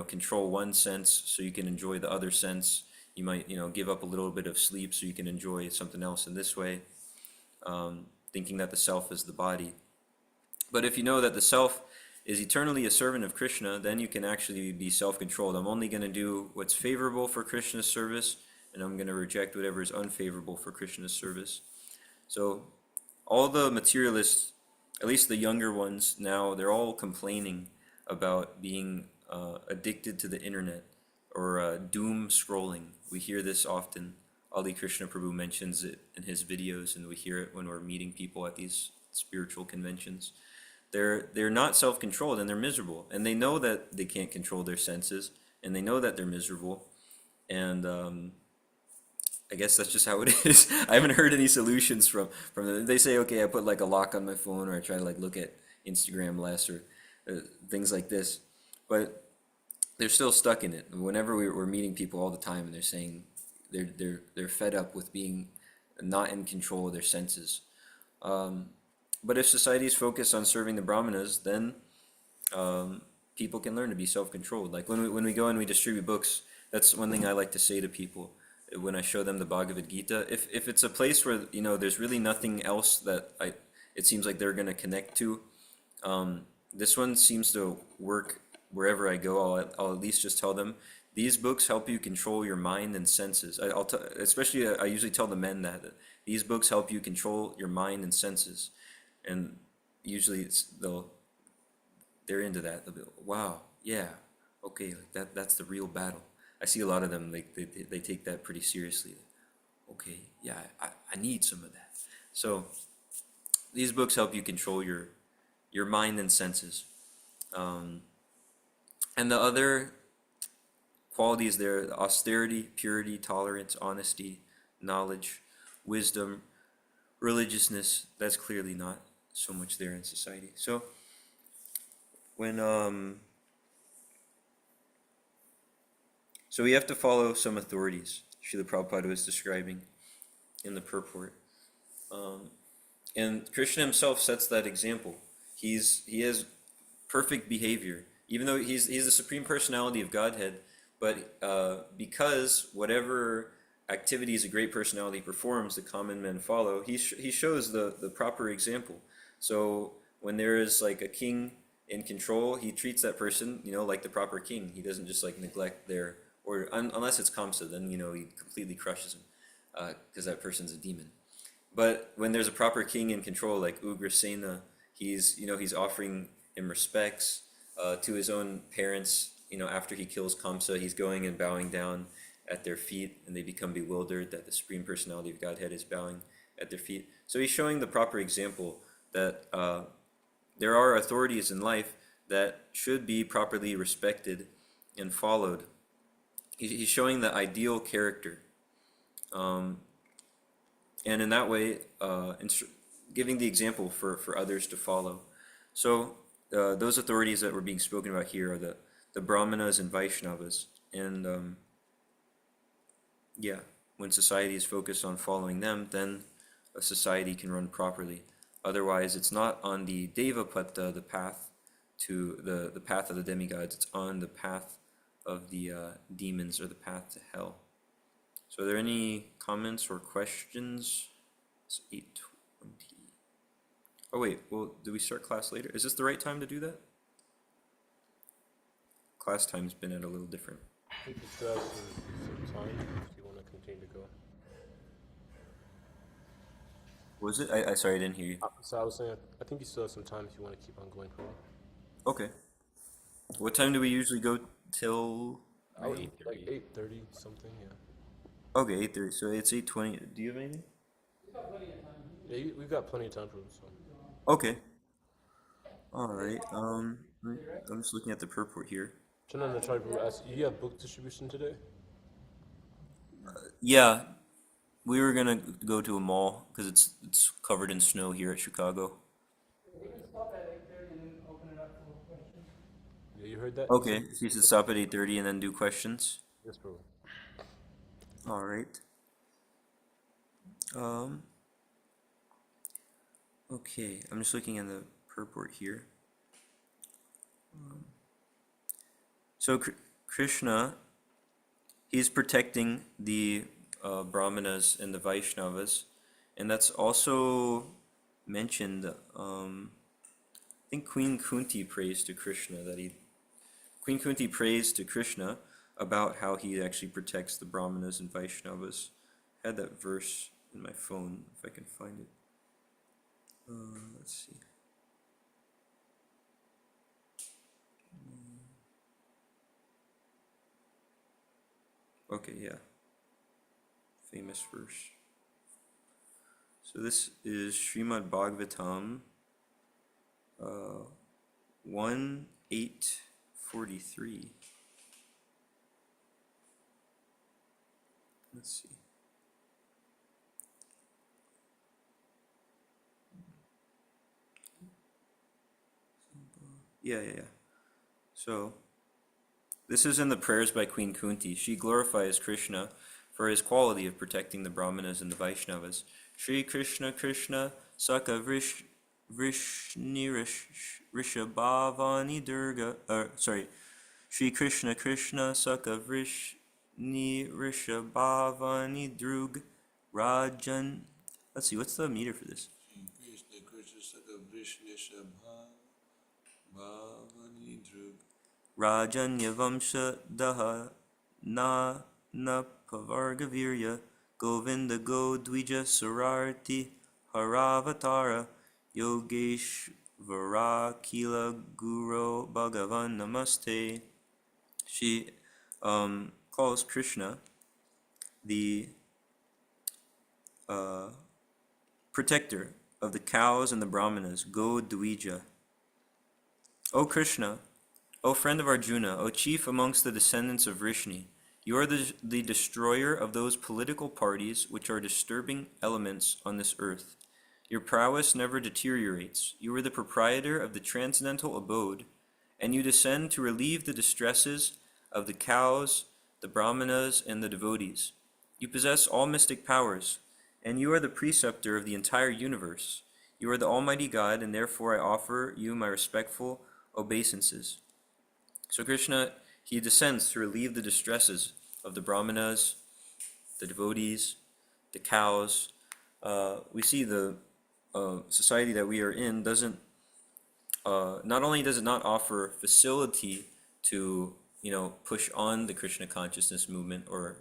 control one sense so you can enjoy the other sense. You might give up a little bit of sleep so you can enjoy something else in this way, thinking that the self is the body. But if you know that the self is eternally a servant of Krishna, then you can actually be self-controlled. I'm only going to do what's favorable for Krishna's service, and I'm going to reject whatever is unfavorable for Krishna's service. So all the materialists, at least the younger ones now, they're all complaining about being addicted to the internet or doom scrolling. We hear this often. Ali Krishna Prabhu mentions it in his videos, and we hear it when we're meeting people at these spiritual conventions. They're not self-controlled, and they're miserable, and they know that they can't control their senses, and they know that they're miserable, and I guess that's just how it is. I haven't heard any solutions from them. They say, okay, I put like a lock on my phone, or I try to like look at Instagram less, or things like this, but they're still stuck in it. Whenever we're meeting people all the time, and they're saying they're fed up with being not in control of their senses. But if society is focused on serving the Brahmanas, then people can learn to be self-controlled. Like when we go and we distribute books, That's one thing I like to say to people when I show them the Bhagavad Gita. If it's a place where, there's really nothing else that it seems like they're gonna connect to, this one seems to work wherever I go. I'll at least just tell them these books help you control your mind and senses. Especially I usually tell the men that these books help you control your mind and senses, and usually they're into that. They'll be, wow, yeah, okay, like that's the real battle. I see a lot of them, like they take that pretty seriously. Okay, yeah, I need some of that. So these books help you control your mind and senses. Um, and the other qualities there, the austerity, purity, tolerance, honesty, knowledge, wisdom, religiousness, that's clearly not so much there in society. So when so we have to follow some authorities. Srila Prabhupada was describing in the purport. And Krishna himself sets that example. He has perfect behavior, even though he's the supreme personality of Godhead. But because whatever activities a great personality performs, the common men follow. He shows the proper example. So when there is like a king in control, he treats that person, like the proper king. He doesn't just like neglect their order, unless it's Kamsa, then he completely crushes him, because that person's a demon. But when there's a proper king in control, like Ugrasena, he's offering him respects to his own parents. After he kills Kamsa, he's going and bowing down at their feet, and they become bewildered that the Supreme Personality of Godhead is bowing at their feet. So he's showing the proper example that there are authorities in life that should be properly respected and followed. He's showing the ideal character. And in that way, giving the example for others to follow. So those authorities that were being spoken about here are the Brahmanas and Vaishnavas. And yeah, when society is focused on following them, then a society can run properly. Otherwise, it's not on the Devapata, the path to the path of the demigods. It's on the path of the demons, or the path to hell. So are there any comments or questions? It's 8:20. Oh wait, well, do we start class later? Is this the right time to do that? Class time's been at a little different. I think you still have some time if you want to continue to go. Was it? I sorry, I didn't hear you. So I was saying, I think you still have some time if you want to keep on going for a while. Okay. What time do we usually go till? Like 8:30 something, yeah. Okay, 8:30. So it's 8:20. Do you have anything? Yeah, we've got plenty of time for this. So. Okay. All right. I'm just looking at the purport here. Trying to try to ask you have book distribution today? Yeah, we were gonna go to a mall because it's covered in snow here at Chicago. We can stop at 8:30 and then open it up for questions. Yeah, you heard that? Okay, so you should stop at 8:30 and then do questions. Yes, bro. All right. Okay, I'm just looking at the purport here. So Krishna, he's protecting the Brahmanas and the Vaishnavas, and that's also mentioned. I think Queen Kunti prays to Krishna Queen Kunti prays to Krishna about how he actually protects the Brahmanas and Vaishnavas. I had that verse in my phone, if I can find it. Let's see. Okay, yeah. Famous verse. So this is Srimad Bhagavatam 1:843. Let's see. Yeah. So this is in the prayers by Queen Kunti. She glorifies Krishna for his quality of protecting the Brahmanas and the Vaishnavas. Shri Krishna Krishna Saka Rishabhavani Durga. Shri Krishna Krishna Saka Ni Rishabhavani Drug Rajan. Let's see, what's the meter for this? Rajanyavamsha Daha Na Pavargavirya Govinda Go Dvija Sararti Haravatara Yogeshvara Kila Guru Bhagavan Namaste. She calls Krishna the protector of the cows and the brahmanas, Go Dvija. O Krishna, O friend of Arjuna, O chief amongst the descendants of Vrishni, you are the destroyer of those political parties which are disturbing elements on this earth. Your prowess never deteriorates. You are the proprietor of the transcendental abode, and you descend to relieve the distresses of the cows, the brahmanas, and the devotees. You possess all mystic powers, and you are the preceptor of the entire universe. You are the Almighty God, and therefore I offer you my respectful obeisances. So Krishna, he descends to relieve the distresses of the brahmanas, the devotees, the cows. We see the society that we are in doesn't, not only does it not offer facility to, push on the Krishna consciousness movement or,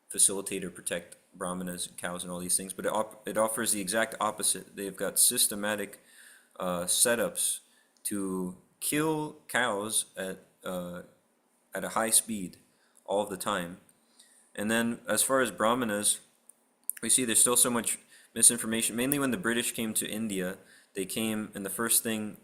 facilitate or protect brahmanas, cows, and all these things, but it offers the exact opposite. They've got systematic setups to kill cows at a high speed all of the time. And then as far as brahmanas, we see there's still so much misinformation. Mainly when the British came to India, they came, and the first thing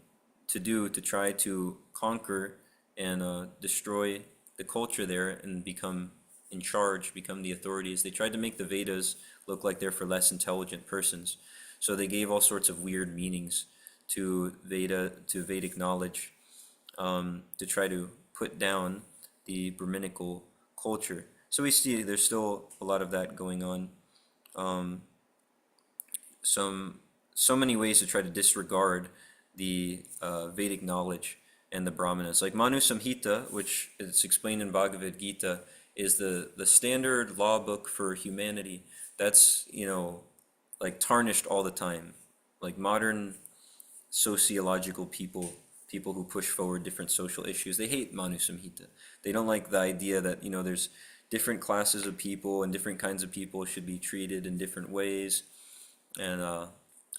to do to try to conquer and destroy the culture there and become in charge, become the authorities, they tried to make the Vedas look like they're for less intelligent persons. So they gave all sorts of weird meanings to Vedic knowledge, to try to put down the Brahminical culture. So we see there's still a lot of that going on. So many ways to try to disregard the Vedic knowledge and the Brahmanas. Like Manu Samhita, which is explained in Bhagavad Gita, is the standard law book for humanity. That's, like tarnished all the time. Like modern sociological people who push forward different social issues, they hate Manu Samhita. They don't like the idea that, there's different classes of people and different kinds of people should be treated in different ways. And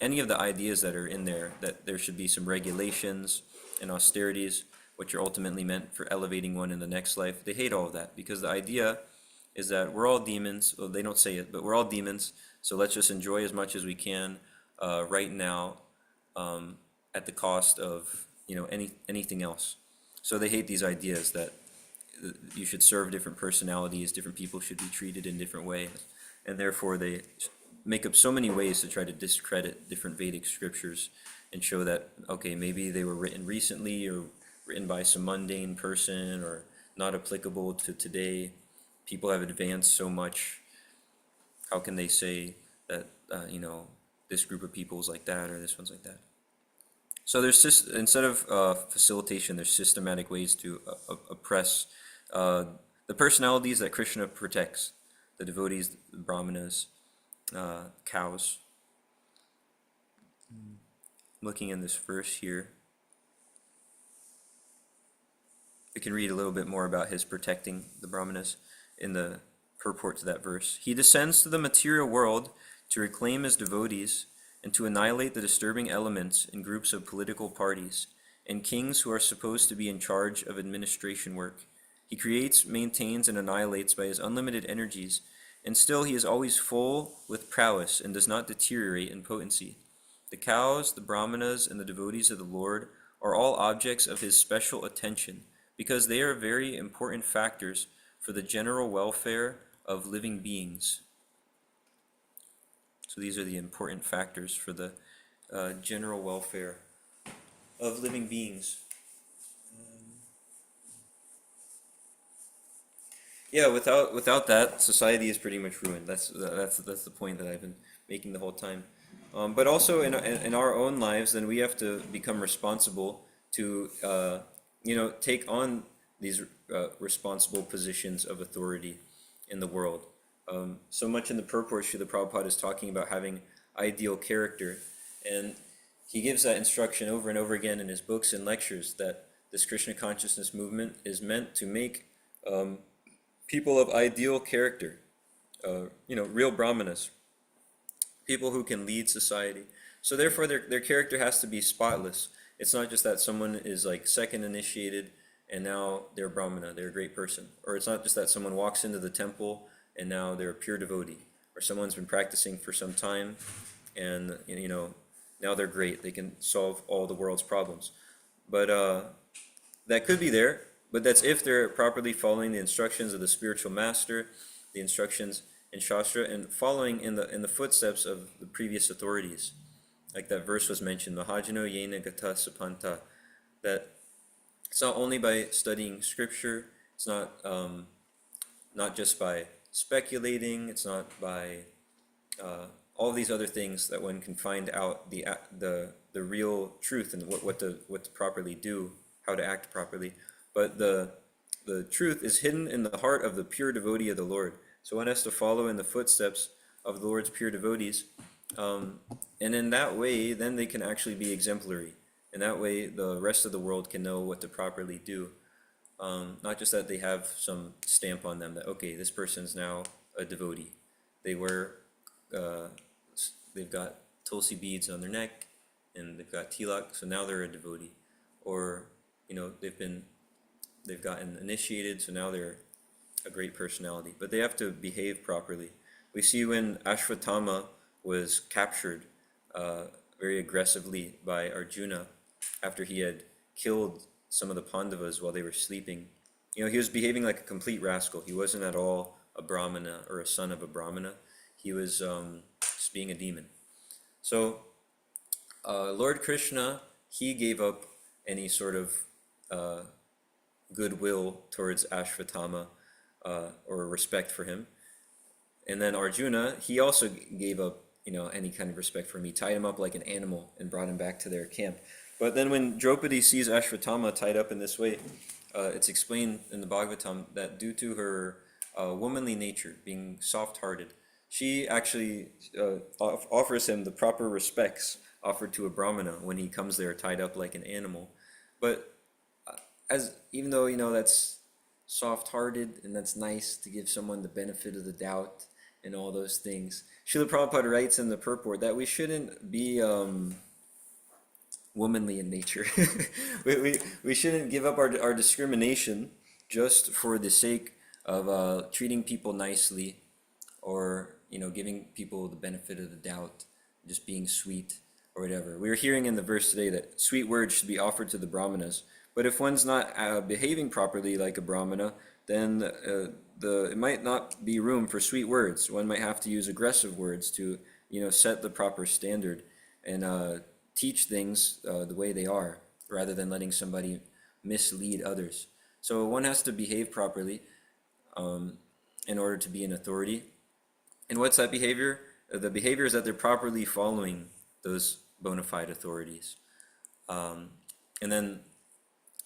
any of the ideas that are in there, that there should be some regulations and austerities, which are ultimately meant for elevating one in the next life, they hate all of that, because the idea is that we're all demons. Well, they don't say it, but we're all demons, so let's just enjoy as much as we can right now, at the cost of anything else. So they hate these ideas that you should serve different personalities, different people should be treated in different ways, and therefore they make up so many ways to try to discredit different Vedic scriptures and show that, okay, maybe they were written recently or written by some mundane person or not applicable to today. People have advanced so much. How can they say that, this group of people is like that or this one's like that? So there's instead of facilitation, there's systematic ways to oppress the personalities that Krishna protects, the devotees, the brahmanas, cows. Looking in this verse here, we can read a little bit more about his protecting the brahmanas in the purport to that verse. He descends to the material world to reclaim his devotees and to annihilate the disturbing elements in groups of political parties and kings who are supposed to be in charge of administration work. He creates, maintains, and annihilates by his unlimited energies, and still he is always full with prowess and does not deteriorate in potency. The cows, the brahmanas, and the devotees of the Lord are all objects of his special attention, because they are very important factors for the general welfare of living beings. So these are the important factors for the general welfare of living beings. Yeah, without that, society is pretty much ruined. That's the point that I've been making the whole time. But also in our own lives, then we have to become responsible to take on these responsible positions of authority in the world. So much in the purport, Srila Prabhupada is talking about having ideal character, and he gives that instruction over and over again in his books and lectures that this Krishna consciousness movement is meant to make people of ideal character, real brahmanas, people who can lead society. So therefore, their character has to be spotless. It's not just that someone is like second initiated and now they're brahmana, they're a great person. Or it's not just that someone walks into the temple and now they're a pure devotee. Or someone's been practicing for some time and, now they're great. They can solve all the world's problems. But that could be there, but that's if they're properly following the instructions of the spiritual master, the instructions in Shastra, and following in the footsteps of the previous authorities. Like that verse was mentioned, Mahajano Yena Gata Sapanta, that it's not only by studying scripture, it's not just by speculating, it's not by all these other things that one can find out the real truth and what to properly do, how to act properly. But the truth is hidden in the heart of the pure devotee of the Lord. So one has to follow in the footsteps of the Lord's pure devotees. And in that way, then they can actually be exemplary. And that way, the rest of the world can know what to properly do. Not just that they have some stamp on them that, okay, this person's now a devotee. They've got tulsi beads on their neck, and they've got tilak, so now they're a devotee. Or, they've gotten initiated, so now they're a great personality. But they have to behave properly. We see when Ashwatthama was captured very aggressively by Arjuna after he had killed some of the Pandavas while they were sleeping. He was behaving like a complete rascal. He wasn't at all a brahmana or a son of a brahmana. He was just being a demon. So Lord Krishna, he gave up any sort of goodwill towards Ashwatthama or respect for him. And then Arjuna, he also gave up any kind of respect for him. He tied him up like an animal and brought him back to their camp. But then when Draupadi sees Ashwatthama tied up in this way, it's explained in the Bhagavatam that due to her womanly nature, being soft-hearted, she actually offers him the proper respects offered to a brahmana when he comes there tied up like an animal. But even though that's soft-hearted and that's nice to give someone the benefit of the doubt and all those things, Srila Prabhupada writes in the purport that we shouldn't be womanly in nature. we shouldn't give up our discrimination just for the sake of treating people nicely, or giving people the benefit of the doubt, just being sweet or whatever. We were hearing in the verse today that sweet words should be offered to the brahmanas, but if one's not behaving properly like a brahmana, then it might not be room for sweet words. One might have to use aggressive words to set the proper standard and teach things the way they are, rather than letting somebody mislead others. So one has to behave properly in order to be an authority. And what's that behavior? The behavior is that they're properly following those bona fide authorities. And then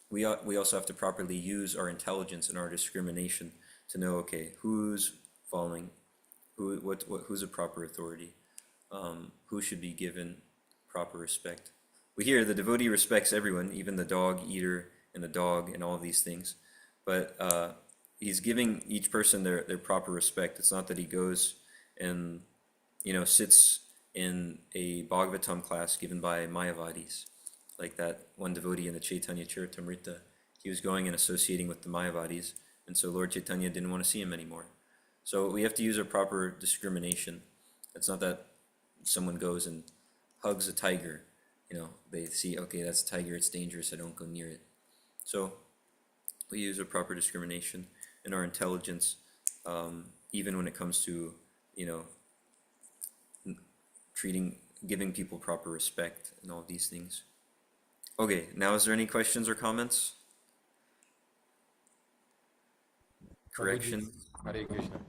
we also have to properly use our intelligence and our discrimination to know, okay, who's following, who's a proper authority, who should be given proper respect. We hear the devotee respects everyone, even the dog eater and the dog and all of these things, but he's giving each person their proper respect. It's not that he goes and sits in a Bhagavatam class given by Mayavadis, like that one devotee in the Chaitanya Charitamrita. He was going and associating with the Mayavadis, and so Lord Chaitanya didn't want to see him anymore. So we have to use our proper discrimination. It's not that someone goes and hugs a tiger. They see, okay, that's a tiger, it's dangerous, I don't go near it. So we use our proper discrimination and our intelligence, even when it comes to, giving people proper respect and all these things. Okay, now is there any questions or comments? Correction? Hare Krishna.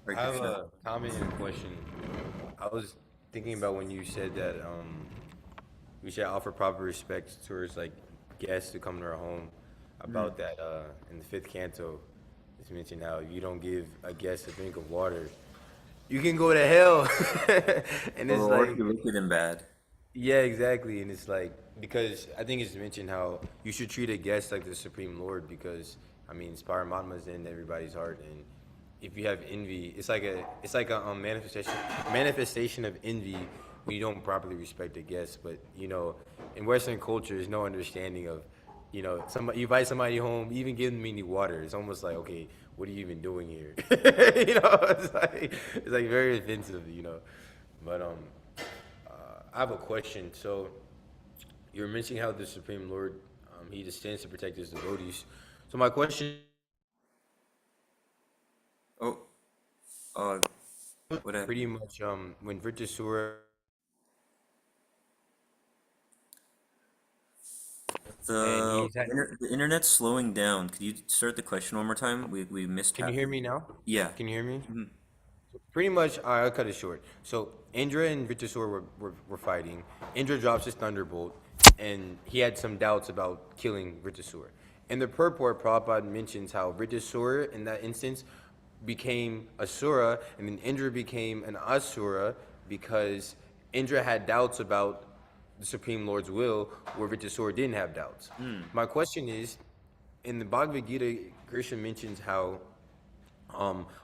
Hare I have Krishna. a comment and a question. I was thinking about when you said that we should offer proper respect towards like guests who come to our home. about that in the fifth canto. It's mentioned how you don't give a guest a drink of water, you can go to hell. And it's Or like, if you look at him bad. yeah, exactly. And it's like, because I think it's mentioned how you should treat a guest like the Supreme Lord because, I mean, Paramatma's in everybody's heart. And if you have envy, it's like a manifestation of envy when you don't properly respect a guest. But, in Western culture, there's no understanding of, somebody, you invite somebody home, even give them any water. It's almost like, okay, what are you even doing here? It's like very offensive. But, I have a question. So you were mentioning how the Supreme Lord, he descends to protect his devotees. So my question, Oh, uh, what happened? pretty much, when Vritrasura and he's had, The internet's slowing down. Could you start the question one more time? We missed can you half hear of it. me now? Yeah. Can you hear me? Mhm. Pretty much, I'll cut it short. So Indra and Vritrasura were fighting. Indra drops his thunderbolt, and he had some doubts about killing Vritrasura. In the purport, Prabhupada mentions how Vritrasura, in that instance, became Asura, and then Indra became an Asura because Indra had doubts about the Supreme Lord's will, where Vritrasura didn't have doubts. My question is, in the Bhagavad Gita, Krishna mentions how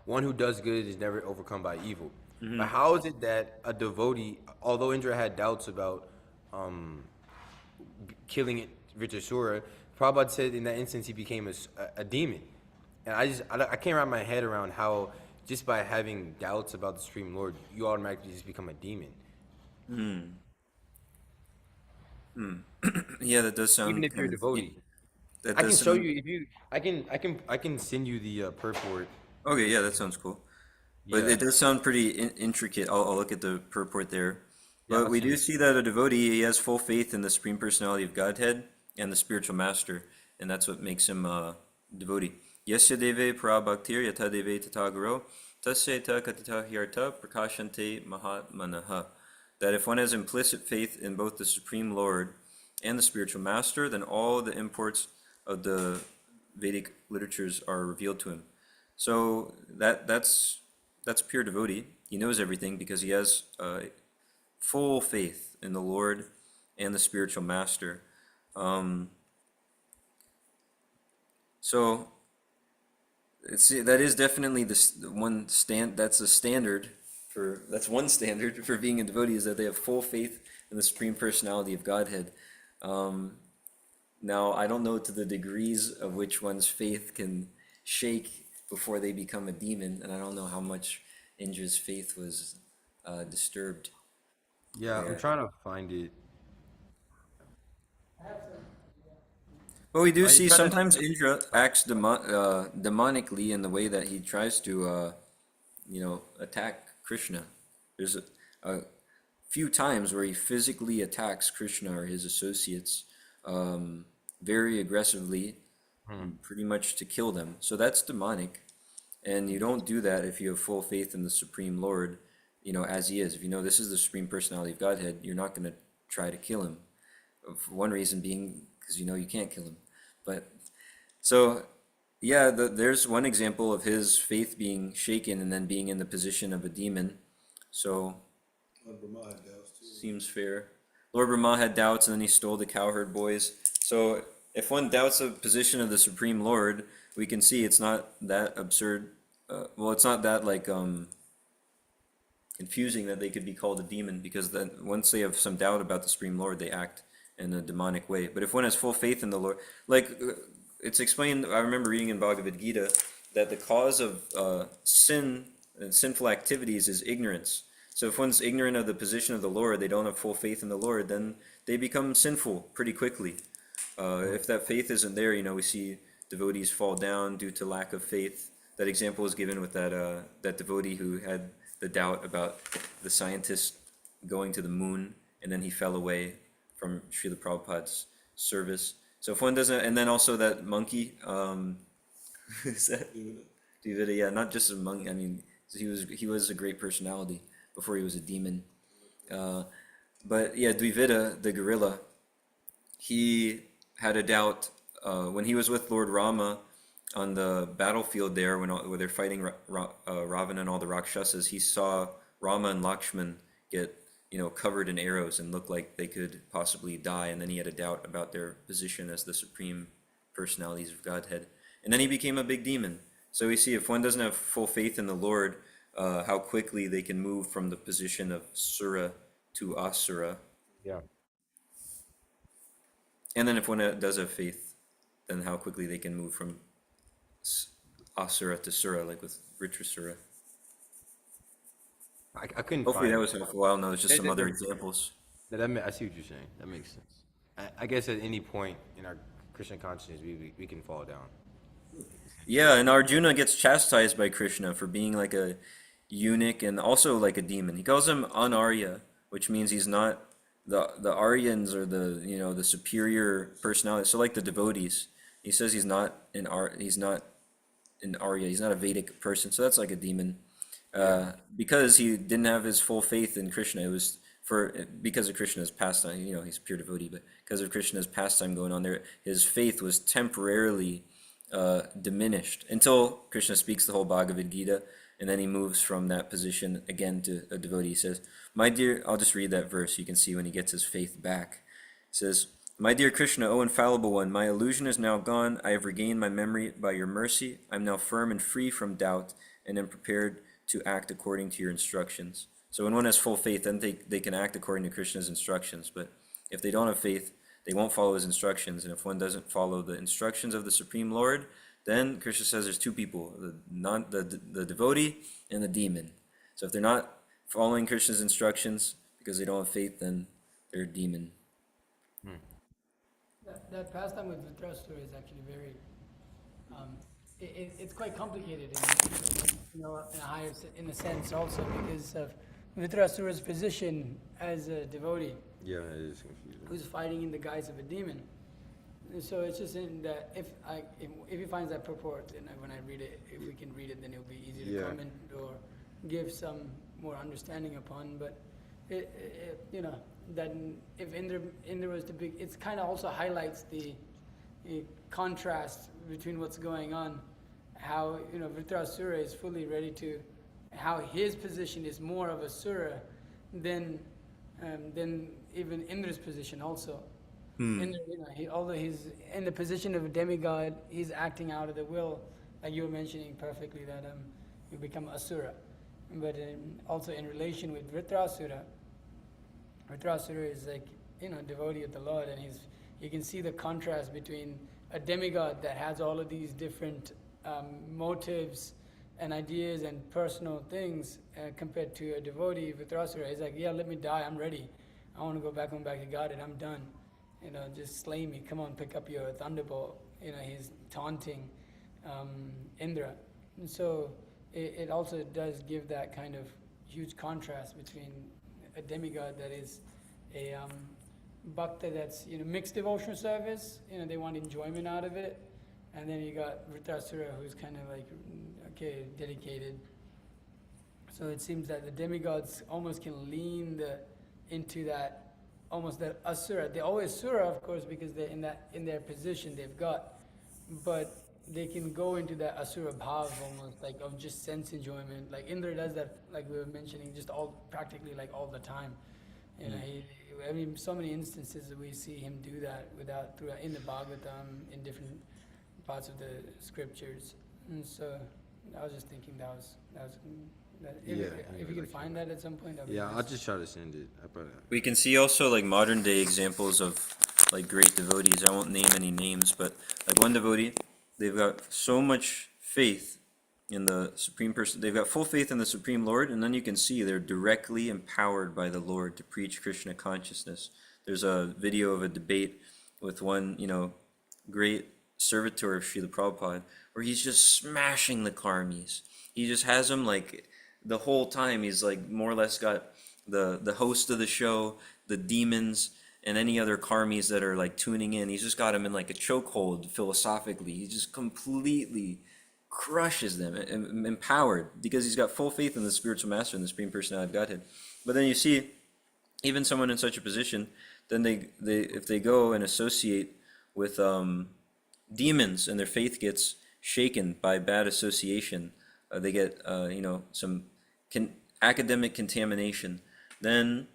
one who does good is never overcome by evil. But how is it that a devotee, although Indra had doubts about um, killing Vritrasura, Prabhupada said in that instance he became a demon. And I can't wrap my head around how just by having doubts about the Supreme Lord, you automatically just become a demon. Yeah, that does Even sound if you're a kind of. devotee. That I can does show sound. you if you I can send you the purport. Okay, yeah, that sounds cool. But Yeah. it does sound pretty intricate. I'll look at the purport there. Yeah, But I'll we send do it. see that a devotee, he has full faith in the Supreme Personality of Godhead and the spiritual master, and that's what makes him a devotee. Yasya deve prabhaktir yata deve tatagaro tasya ta katita hyarta prakashante mahatmanaha. That if one has implicit faith in both the Supreme Lord and the spiritual master, then all the imports of the Vedic literatures are revealed to him. So that's pure devotee. He knows everything because he has full faith in the Lord and the spiritual master. Um, so that is definitely the one stand. That's a standard for that's one standard for being a devotee is that they have full faith in the Supreme Personality of Godhead. Um, Now, I don't know to the degrees of which one's faith can shake before they become a demon, and I don't know how much Indra's faith was disturbed Yeah, I'm there. trying to find it. But we do I see try to. sometimes Indra acts demonically in the way that he tries to, attack Krishna. There's a few times where he physically attacks Krishna or his associates very aggressively, pretty much to kill them. So that's demonic. And you don't do that if you have full faith in the Supreme Lord, as he is. If you know this is the Supreme Personality of Godhead, you're not going to try to kill him. For one reason being because you know you can't kill him. But so, yeah, there's one example of his faith being shaken and then being in the position of a demon. So, seems fair. Lord Brahma had doubts and then he stole the cowherd boys. So, if one doubts the position of the Supreme Lord, we can see it's not that absurd. Well, it's not that confusing that they could be called a demon because then once they have some doubt about the Supreme Lord, they act in a demonic way. But if one has full faith in the Lord, it's explained, I remember reading in Bhagavad Gita that the cause of sin and sinful activities is ignorance. So if one's ignorant of the position of the Lord, they don't have full faith in the Lord, then they become sinful pretty quickly. If that faith isn't there, we see devotees fall down due to lack of faith. That example was given with that devotee who had the doubt about the scientist going to the moon, and then he fell away from Srila Prabhupada's service. So if one doesn't, and then also that monkey, who's that? Dvivida, yeah, not just a monkey. I mean, he was a great personality before he was a demon. But yeah, Dvivida, the gorilla, he had a doubt when he was with Lord Rama on the battlefield there, where they're fighting Ravana and all the Rakshasas, he saw Rama and Lakshman get, covered in arrows and look like they could possibly die, and then he had a doubt about their position as the supreme personalities of Godhead. And then he became a big demon. So we see if one doesn't have full faith in the Lord, how quickly they can move from the position of Sura to Asura. Yeah. And then if one does have faith, then how quickly they can move from Asura to Sura, like with Vritrasura. I couldn't Hopefully find that was helpful. I don't know, it's just some other that- examples. I see what you're saying. That makes sense. I guess at any point in our Christian consciousness, we can fall down. Yeah, and Arjuna gets chastised by Krishna for being like a eunuch and also like a demon. He calls him Anarya, which means he's not the Aryans or the superior personality. So like the devotees, he says he's not an Arya. He's not a Vedic person. So that's like a demon. Because he didn't have his full faith in Krishna. It was because of Krishna's pastime. He's a pure devotee, but because of Krishna's pastime going on there, his faith was temporarily diminished until Krishna speaks the whole Bhagavad Gita, and then he moves from that position again to a devotee. He says, "My dear," I'll just read that verse so you can see when he gets his faith back. It says, "My dear Krishna, O infallible one, my illusion is now gone. I have regained my memory by your mercy. I'm now firm and free from doubt, and am prepared to act according to your instructions." So when one has full faith, then they can act according to Krishna's instructions. But if they don't have faith, they won't follow his instructions. And if one doesn't follow the instructions of the Supreme Lord, then Krishna says there's two people, the devotee and the demon. So if they're not following Krishna's instructions because they don't have faith, then they're a demon. That pastime with Dhritarashtra is actually very, it's quite complicated in a sense also because of Dhritarashtra's position as a devotee Yeah, it is confusing. who's fighting in the guise of a demon. And so it's just in that if he finds that purport, and when I read it, if we can read it, then it'll be easy to comment or give some more understanding upon. But that if Indra was the big, it's kind of also highlights the contrast between what's going on, how Vritrasura is fully ready to, how his position is more of a sura than even Indra's position also. Indra, although he's in the position of a demigod, he's acting out of the will, like you were mentioning perfectly that you become asura. But also in relation with Vritrasura is like devotee of the Lord, and you can see the contrast between a demigod that has all of these different motives and ideas and personal things compared to a devotee. Vritrasura, he's like, yeah, let me die, I'm ready. I want to go back to God and I'm done. Just slay me. Come on, pick up your thunderbolt. He's taunting Indra. And so it also does give that kind of huge contrast between a demigod that is a bhakta that's mixed devotional service. They want enjoyment out of it, and then you got Vritrasura who's kind of like dedicated. So it seems that the demigods almost can lean into that. Almost that asura. They're always sura, of course, because they're in their position they've got, but they can go into that asura bhav almost, like of just sense enjoyment. Like Indra does that, like we were mentioning, just practically like all the time. So many instances that we see him do that in the Bhagavatam, in different parts of the scriptures. And so I was just thinking if you can find that at some point, that'd be nice. I'll just try to send it. We can see also like modern day examples of like great devotees. I won't name any names, but like one devotee, they've got so much faith in the Supreme Person. They've got full faith in the Supreme Lord, and then you can see they're directly empowered by the Lord to preach Krishna consciousness. There's a video of a debate with one, great servitor of Srila Prabhupada, where he's just smashing the karmis. He just has them like the whole time. He's like more or less got the host of the show, the demons, and any other karmis that are like tuning in. He's just got them in like a chokehold philosophically. He just completely crushes them, empowered, because he's got full faith in the spiritual master and the Supreme Personality of Godhead. But then you see, even someone in such a position, then they if they go and associate with demons and their faith gets shaken by bad association, they get some academic contamination, then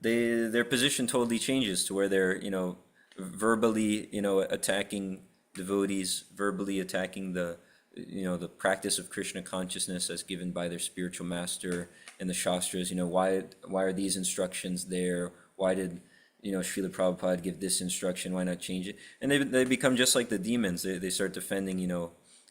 their position totally changes to where they're verbally attacking devotees, verbally attacking the practice of Krishna consciousness as given by their spiritual master in the Shastras. Why are these instructions there? Why did Srila Prabhupada give this instruction? Why not change it? And they become just like the demons. They start defending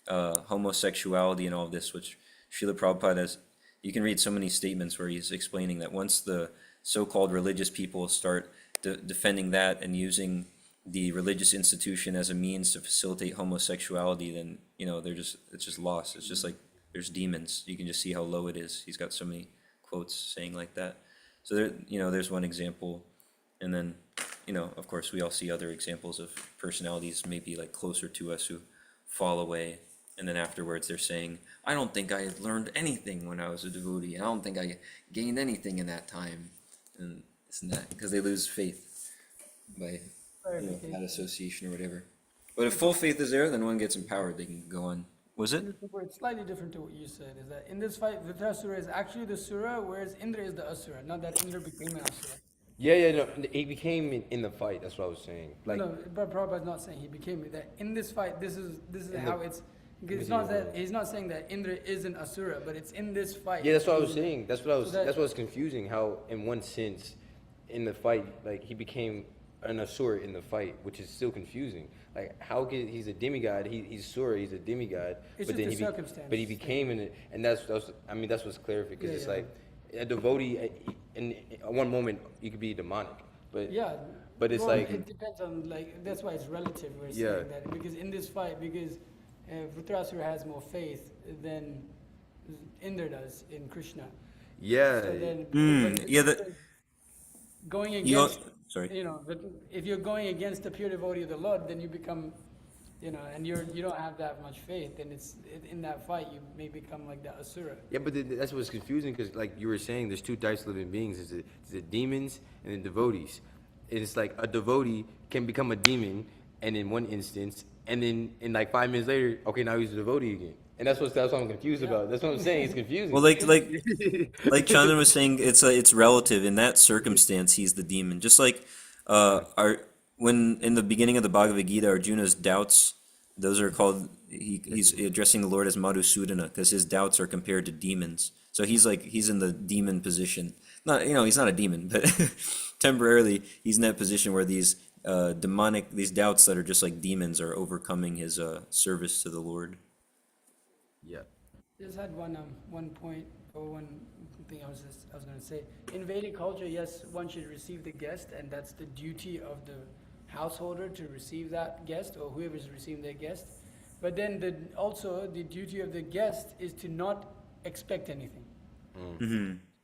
homosexuality and all of this, which Srila Prabhupada has. You can read so many statements where he's explaining that once the so-called religious people start defending that and using the religious institution as a means to facilitate homosexuality, then it's just lost. It's just like there's demons. You can just see how low it is. He's got so many quotes saying like that. So there's one example, and then of course we all see other examples of personalities maybe like closer to us who fall away, and then afterwards they're saying, I don't think I learned anything when I was a devotee. I don't think I gained anything in that time, and this and that, because they lose faith by that association or whatever. But if full faith is there, then one gets empowered. They can go on. Was it? It's slightly different to what you said, is that in this fight, Vritrasura is actually the Sura, whereas Indra is the Asura, not that Indra became an Asura. Yeah, no, he became in the fight. That's what I was saying. Like, No, but Prabhupada's not saying he became it. That in this fight, this is how it's. Because it's me not see. that he's not saying that Indra is an Asura, but it's in this fight. yeah, that's what I was saying. That's what I was. So that- That's what was confusing. How, in one sense, in the fight, like he became an asura in the fight, which is still confusing. Like, how can he's a demigod? He's Sura. He's a demigod. It's but just then the he circumstance. but he became and that's I mean that's what's clear because Yeah, it's yeah. like a devotee. In one moment, you could be demonic, but Yeah. But it's well, like- it depends on that's why it's relative. We're Yeah. saying that because in this fight, because Vritrasura has more faith than Indra does in Krishna. yeah, So then, but yeah, going You al- against, sorry. but if you're going against the pure devotee of the Lord, then you become, and you don't have that much faith, and in that fight you may become like the Asura. yeah. But that's what's confusing because, like you were saying, there's two types of living beings: there's the demons and the devotees. And it's like a devotee can become a demon, and in one instance, and then in like 5 minutes later, okay, now he's a devotee again. And that's what I'm confused about. That's what I'm saying. It's confusing. Well, like Chandran was saying, it's relative. In that circumstance, he's the demon. Just like when in the beginning of the Bhagavad Gita, Arjuna's doubts, those are called. He's addressing the Lord as Madhusudana because his doubts are compared to demons. So he's in the demon position. Not he's not a demon, but temporarily he's in that position where these these doubts that are just like demons are overcoming his service to the Lord. yeah. Just had one point or one thing I was going to say. In Vedic culture, yes, one should receive the guest, and that's the duty of the householder to receive that guest or whoever's receiving their guest. But then also the duty of the guest is to not expect anything.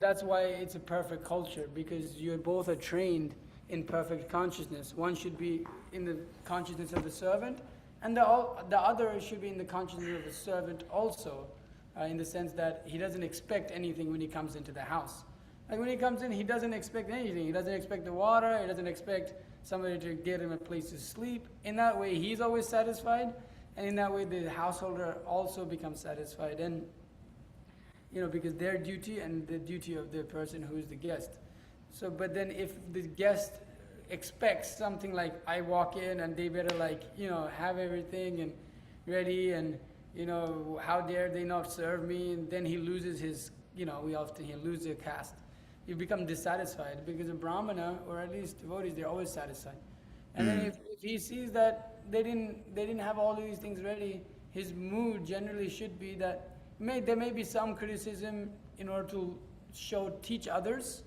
That's why it's a perfect culture, because you both are trained in perfect consciousness. One should be in the consciousness of the servant, and the other should be in the consciousness of the servant also, in the sense that he doesn't expect anything when he comes into the house. Like when he comes in, he doesn't expect anything. He doesn't expect the water. He doesn't expect somebody to get him a place to sleep. In that way, he's always satisfied, and in that way, the householder also becomes satisfied. And because their duty and the duty of the person who is the guest. So, but then if the guest expects something like, I walk in and they better have everything and ready and, how dare they not serve me? And then he loses his, he'll lose their caste. You become dissatisfied because a Brahmana, or at least devotees, they're always satisfied. And then if he sees that they didn't have all of these things ready, his mood generally should be that there may be some criticism in order to teach others,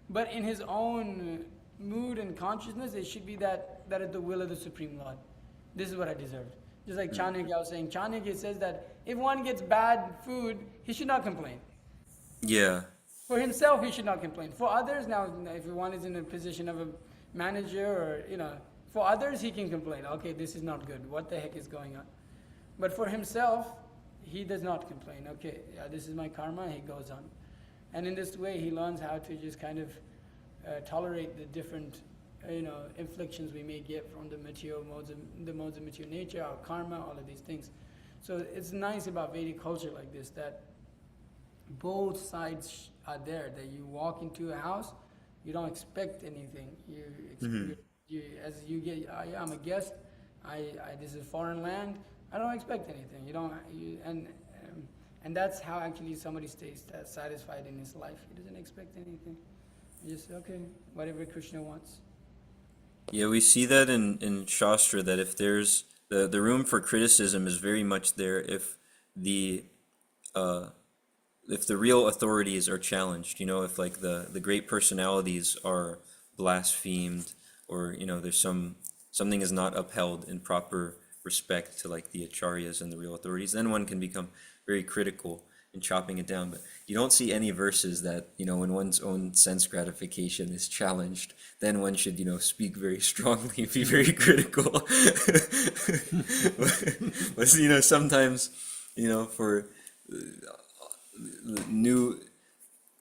but in his own mood and consciousness, it should be that is the will of the Supreme Lord. This is what I deserved. Just like Chanakya was saying, Chanakya says that if one gets bad food, he should not complain. Yeah. For himself, he should not complain. For others, now, if one is in a position of a manager or, for others, he can complain. Okay, this is not good. What the heck is going on? But for himself, he does not complain. Okay, yeah, this is my karma, he goes on. And in this way, he learns how to just kind of tolerate the different inflictions we may get from the modes of material nature, our karma, all of these things. So it's nice about Vedic culture like this, that both sides are there. That you walk into a house, you don't expect anything. As you get, I'm a guest. This is foreign land. I don't expect anything. And that's how actually somebody stays satisfied in his life. He doesn't expect anything. He just okay, whatever Krishna wants. Yeah, we see that in Shastra, that if there's the room for criticism is very much there uh, if the real authorities are challenged, if like the great personalities are blasphemed, or there's something is not upheld in proper respect to like the acharyas and the real authorities, then one can become very critical in chopping it down. But you don't see any verses that when one's own sense gratification is challenged, then one should speak very strongly, be very critical. But sometimes for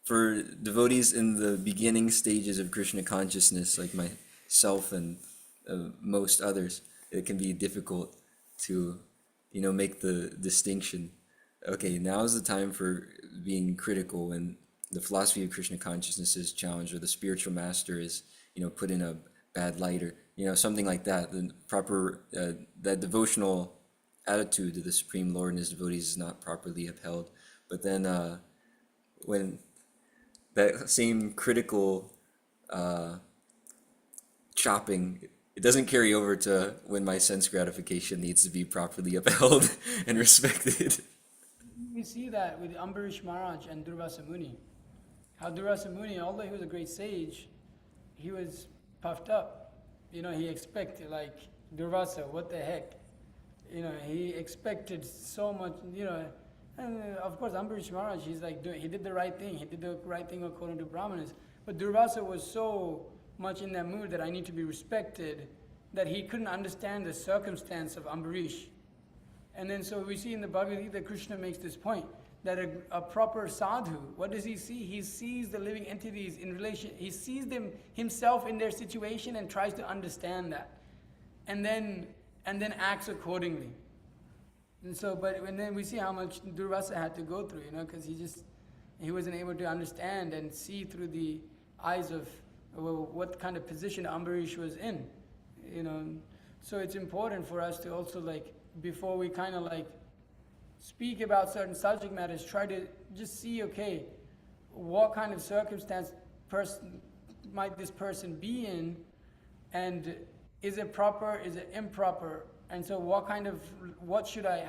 for devotees in the beginning stages of Krishna consciousness, like myself and most others, it can be difficult to make the distinction. Okay, now is the time for being critical when the philosophy of Krishna consciousness is challenged, or the spiritual master is put in a bad light, or something like that. The proper that devotional attitude to the Supreme Lord and his devotees is not properly upheld. But then when that same critical chopping, it doesn't carry over to when my sense gratification needs to be properly upheld and respected. We see that with Ambarish Maharaj and Durvasa Muni. How Durvasa Muni, although he was a great sage, he was puffed up. He expected, like, Durvasa, what the heck? He expected so much, and of course Ambarish Maharaj, he did the right thing. He did the right thing according to Brahmanas. But Durvasa was so much in that mood that I need to be respected, that he couldn't understand the circumstance of Ambarish. And then so we see in the Bhagavad Gita, Krishna makes this point, that a proper sadhu, what does he see? He sees the living entities in relation, he sees them himself in their situation and tries to understand that. And then acts accordingly. And so, and then we see how much Durvasa had to go through, because he wasn't able to understand and see through the eyes of what kind of position Ambarish was in, So it's important for us to also, like, before we kind of like speak about certain subject matters, try to just see, okay, what kind of circumstance might this person be in, and is it proper, is it improper, and so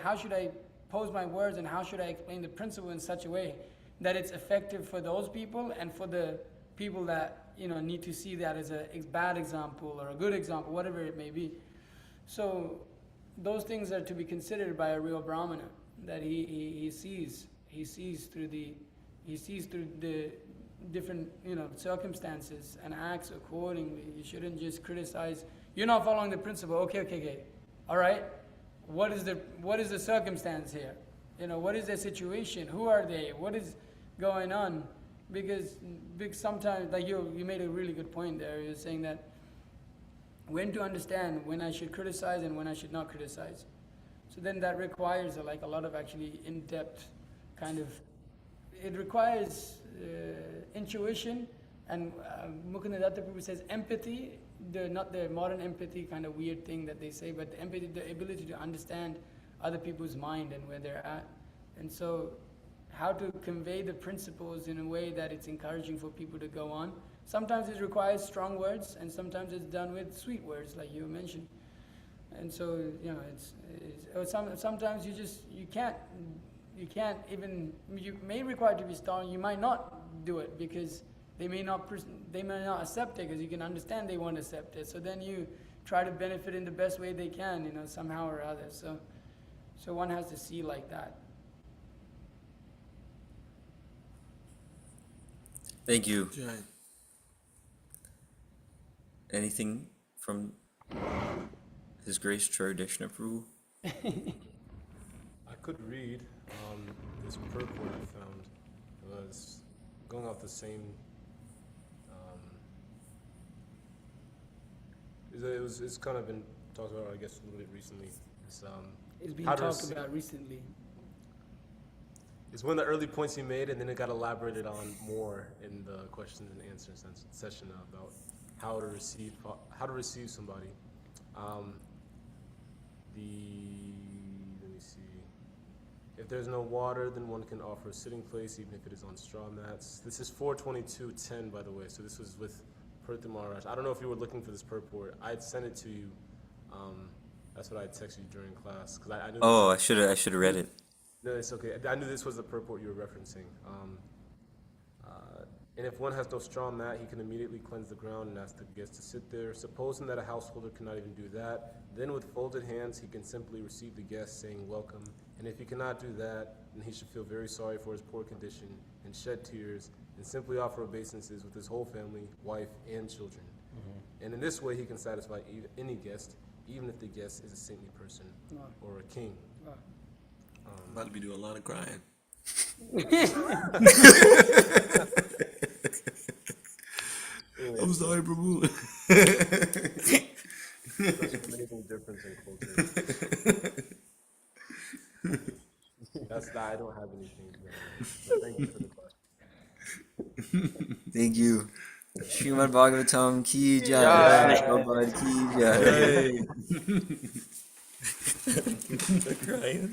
how should I pose my words, and how should I explain the principle in such a way that it's effective for those people and for the people that need to see that as a bad example or a good example, whatever it may be. So those things are to be considered by a real Brahmana, that he sees through the different circumstances and acts accordingly. You shouldn't just criticize. You're not following the principle. Okay. All right. What is the circumstance here? What is their situation? Who are they? What is going on? Because sometimes, like you made a really good point there. You're saying that when to understand when I should criticize and when I should not criticize. So then that requires a lot of actually in-depth kind of, it requires intuition, and Mukundadatta Prabhu says empathy, not the modern empathy kind of weird thing that they say, but the empathy, the ability to understand other people's mind and where they're at. And so how to convey the principles in a way that it's encouraging for people to go on. Sometimes it requires strong words, and sometimes it's done with sweet words, like you mentioned. And so, sometimes you can't even, you may require to be strong, you might not do it because they may not accept it, because you can understand they won't accept it. So then you try to benefit in the best way they can, somehow or other. So one has to see like that. Thank you. Jai. Anything from His Grace Charadeshna Prabhu? I could read this purport I found. It was going off the same It's kind of been talked about, I guess, a little bit recently. It's being how to talked rece- about recently. It's one of the early points he made, and then it got elaborated on more in the questions and answers session about how to receive somebody. Let me see. If there's no water, then one can offer a sitting place, even if it is on straw mats. This is 422:10, by the way. So this was with Perth Maharaj. I don't know if you were looking for this purport. I'd sent it to you. That's what I texted you during class because I knew. Oh, I should have read it. No, it's okay. I knew this was the purport you were referencing. And if one has no straw mat, he can immediately cleanse the ground and ask the guest to sit there. Supposing that a householder cannot even do that, then with folded hands, he can simply receive the guest, saying welcome. And if he cannot do that, then he should feel very sorry for his poor condition and shed tears and simply offer obeisances with his whole family, wife, and children. And in this way, he can satisfy any guest, even if the guest is a saintly person or a king. About to be doing a lot of crying. I'm sorry, Prabhu. Such an amazing difference in culture. That's that. I don't have anything. But thank you for the question. Thank you. Srimad Bhagavatam ki jai. Prabhupada ki jai. They're crying.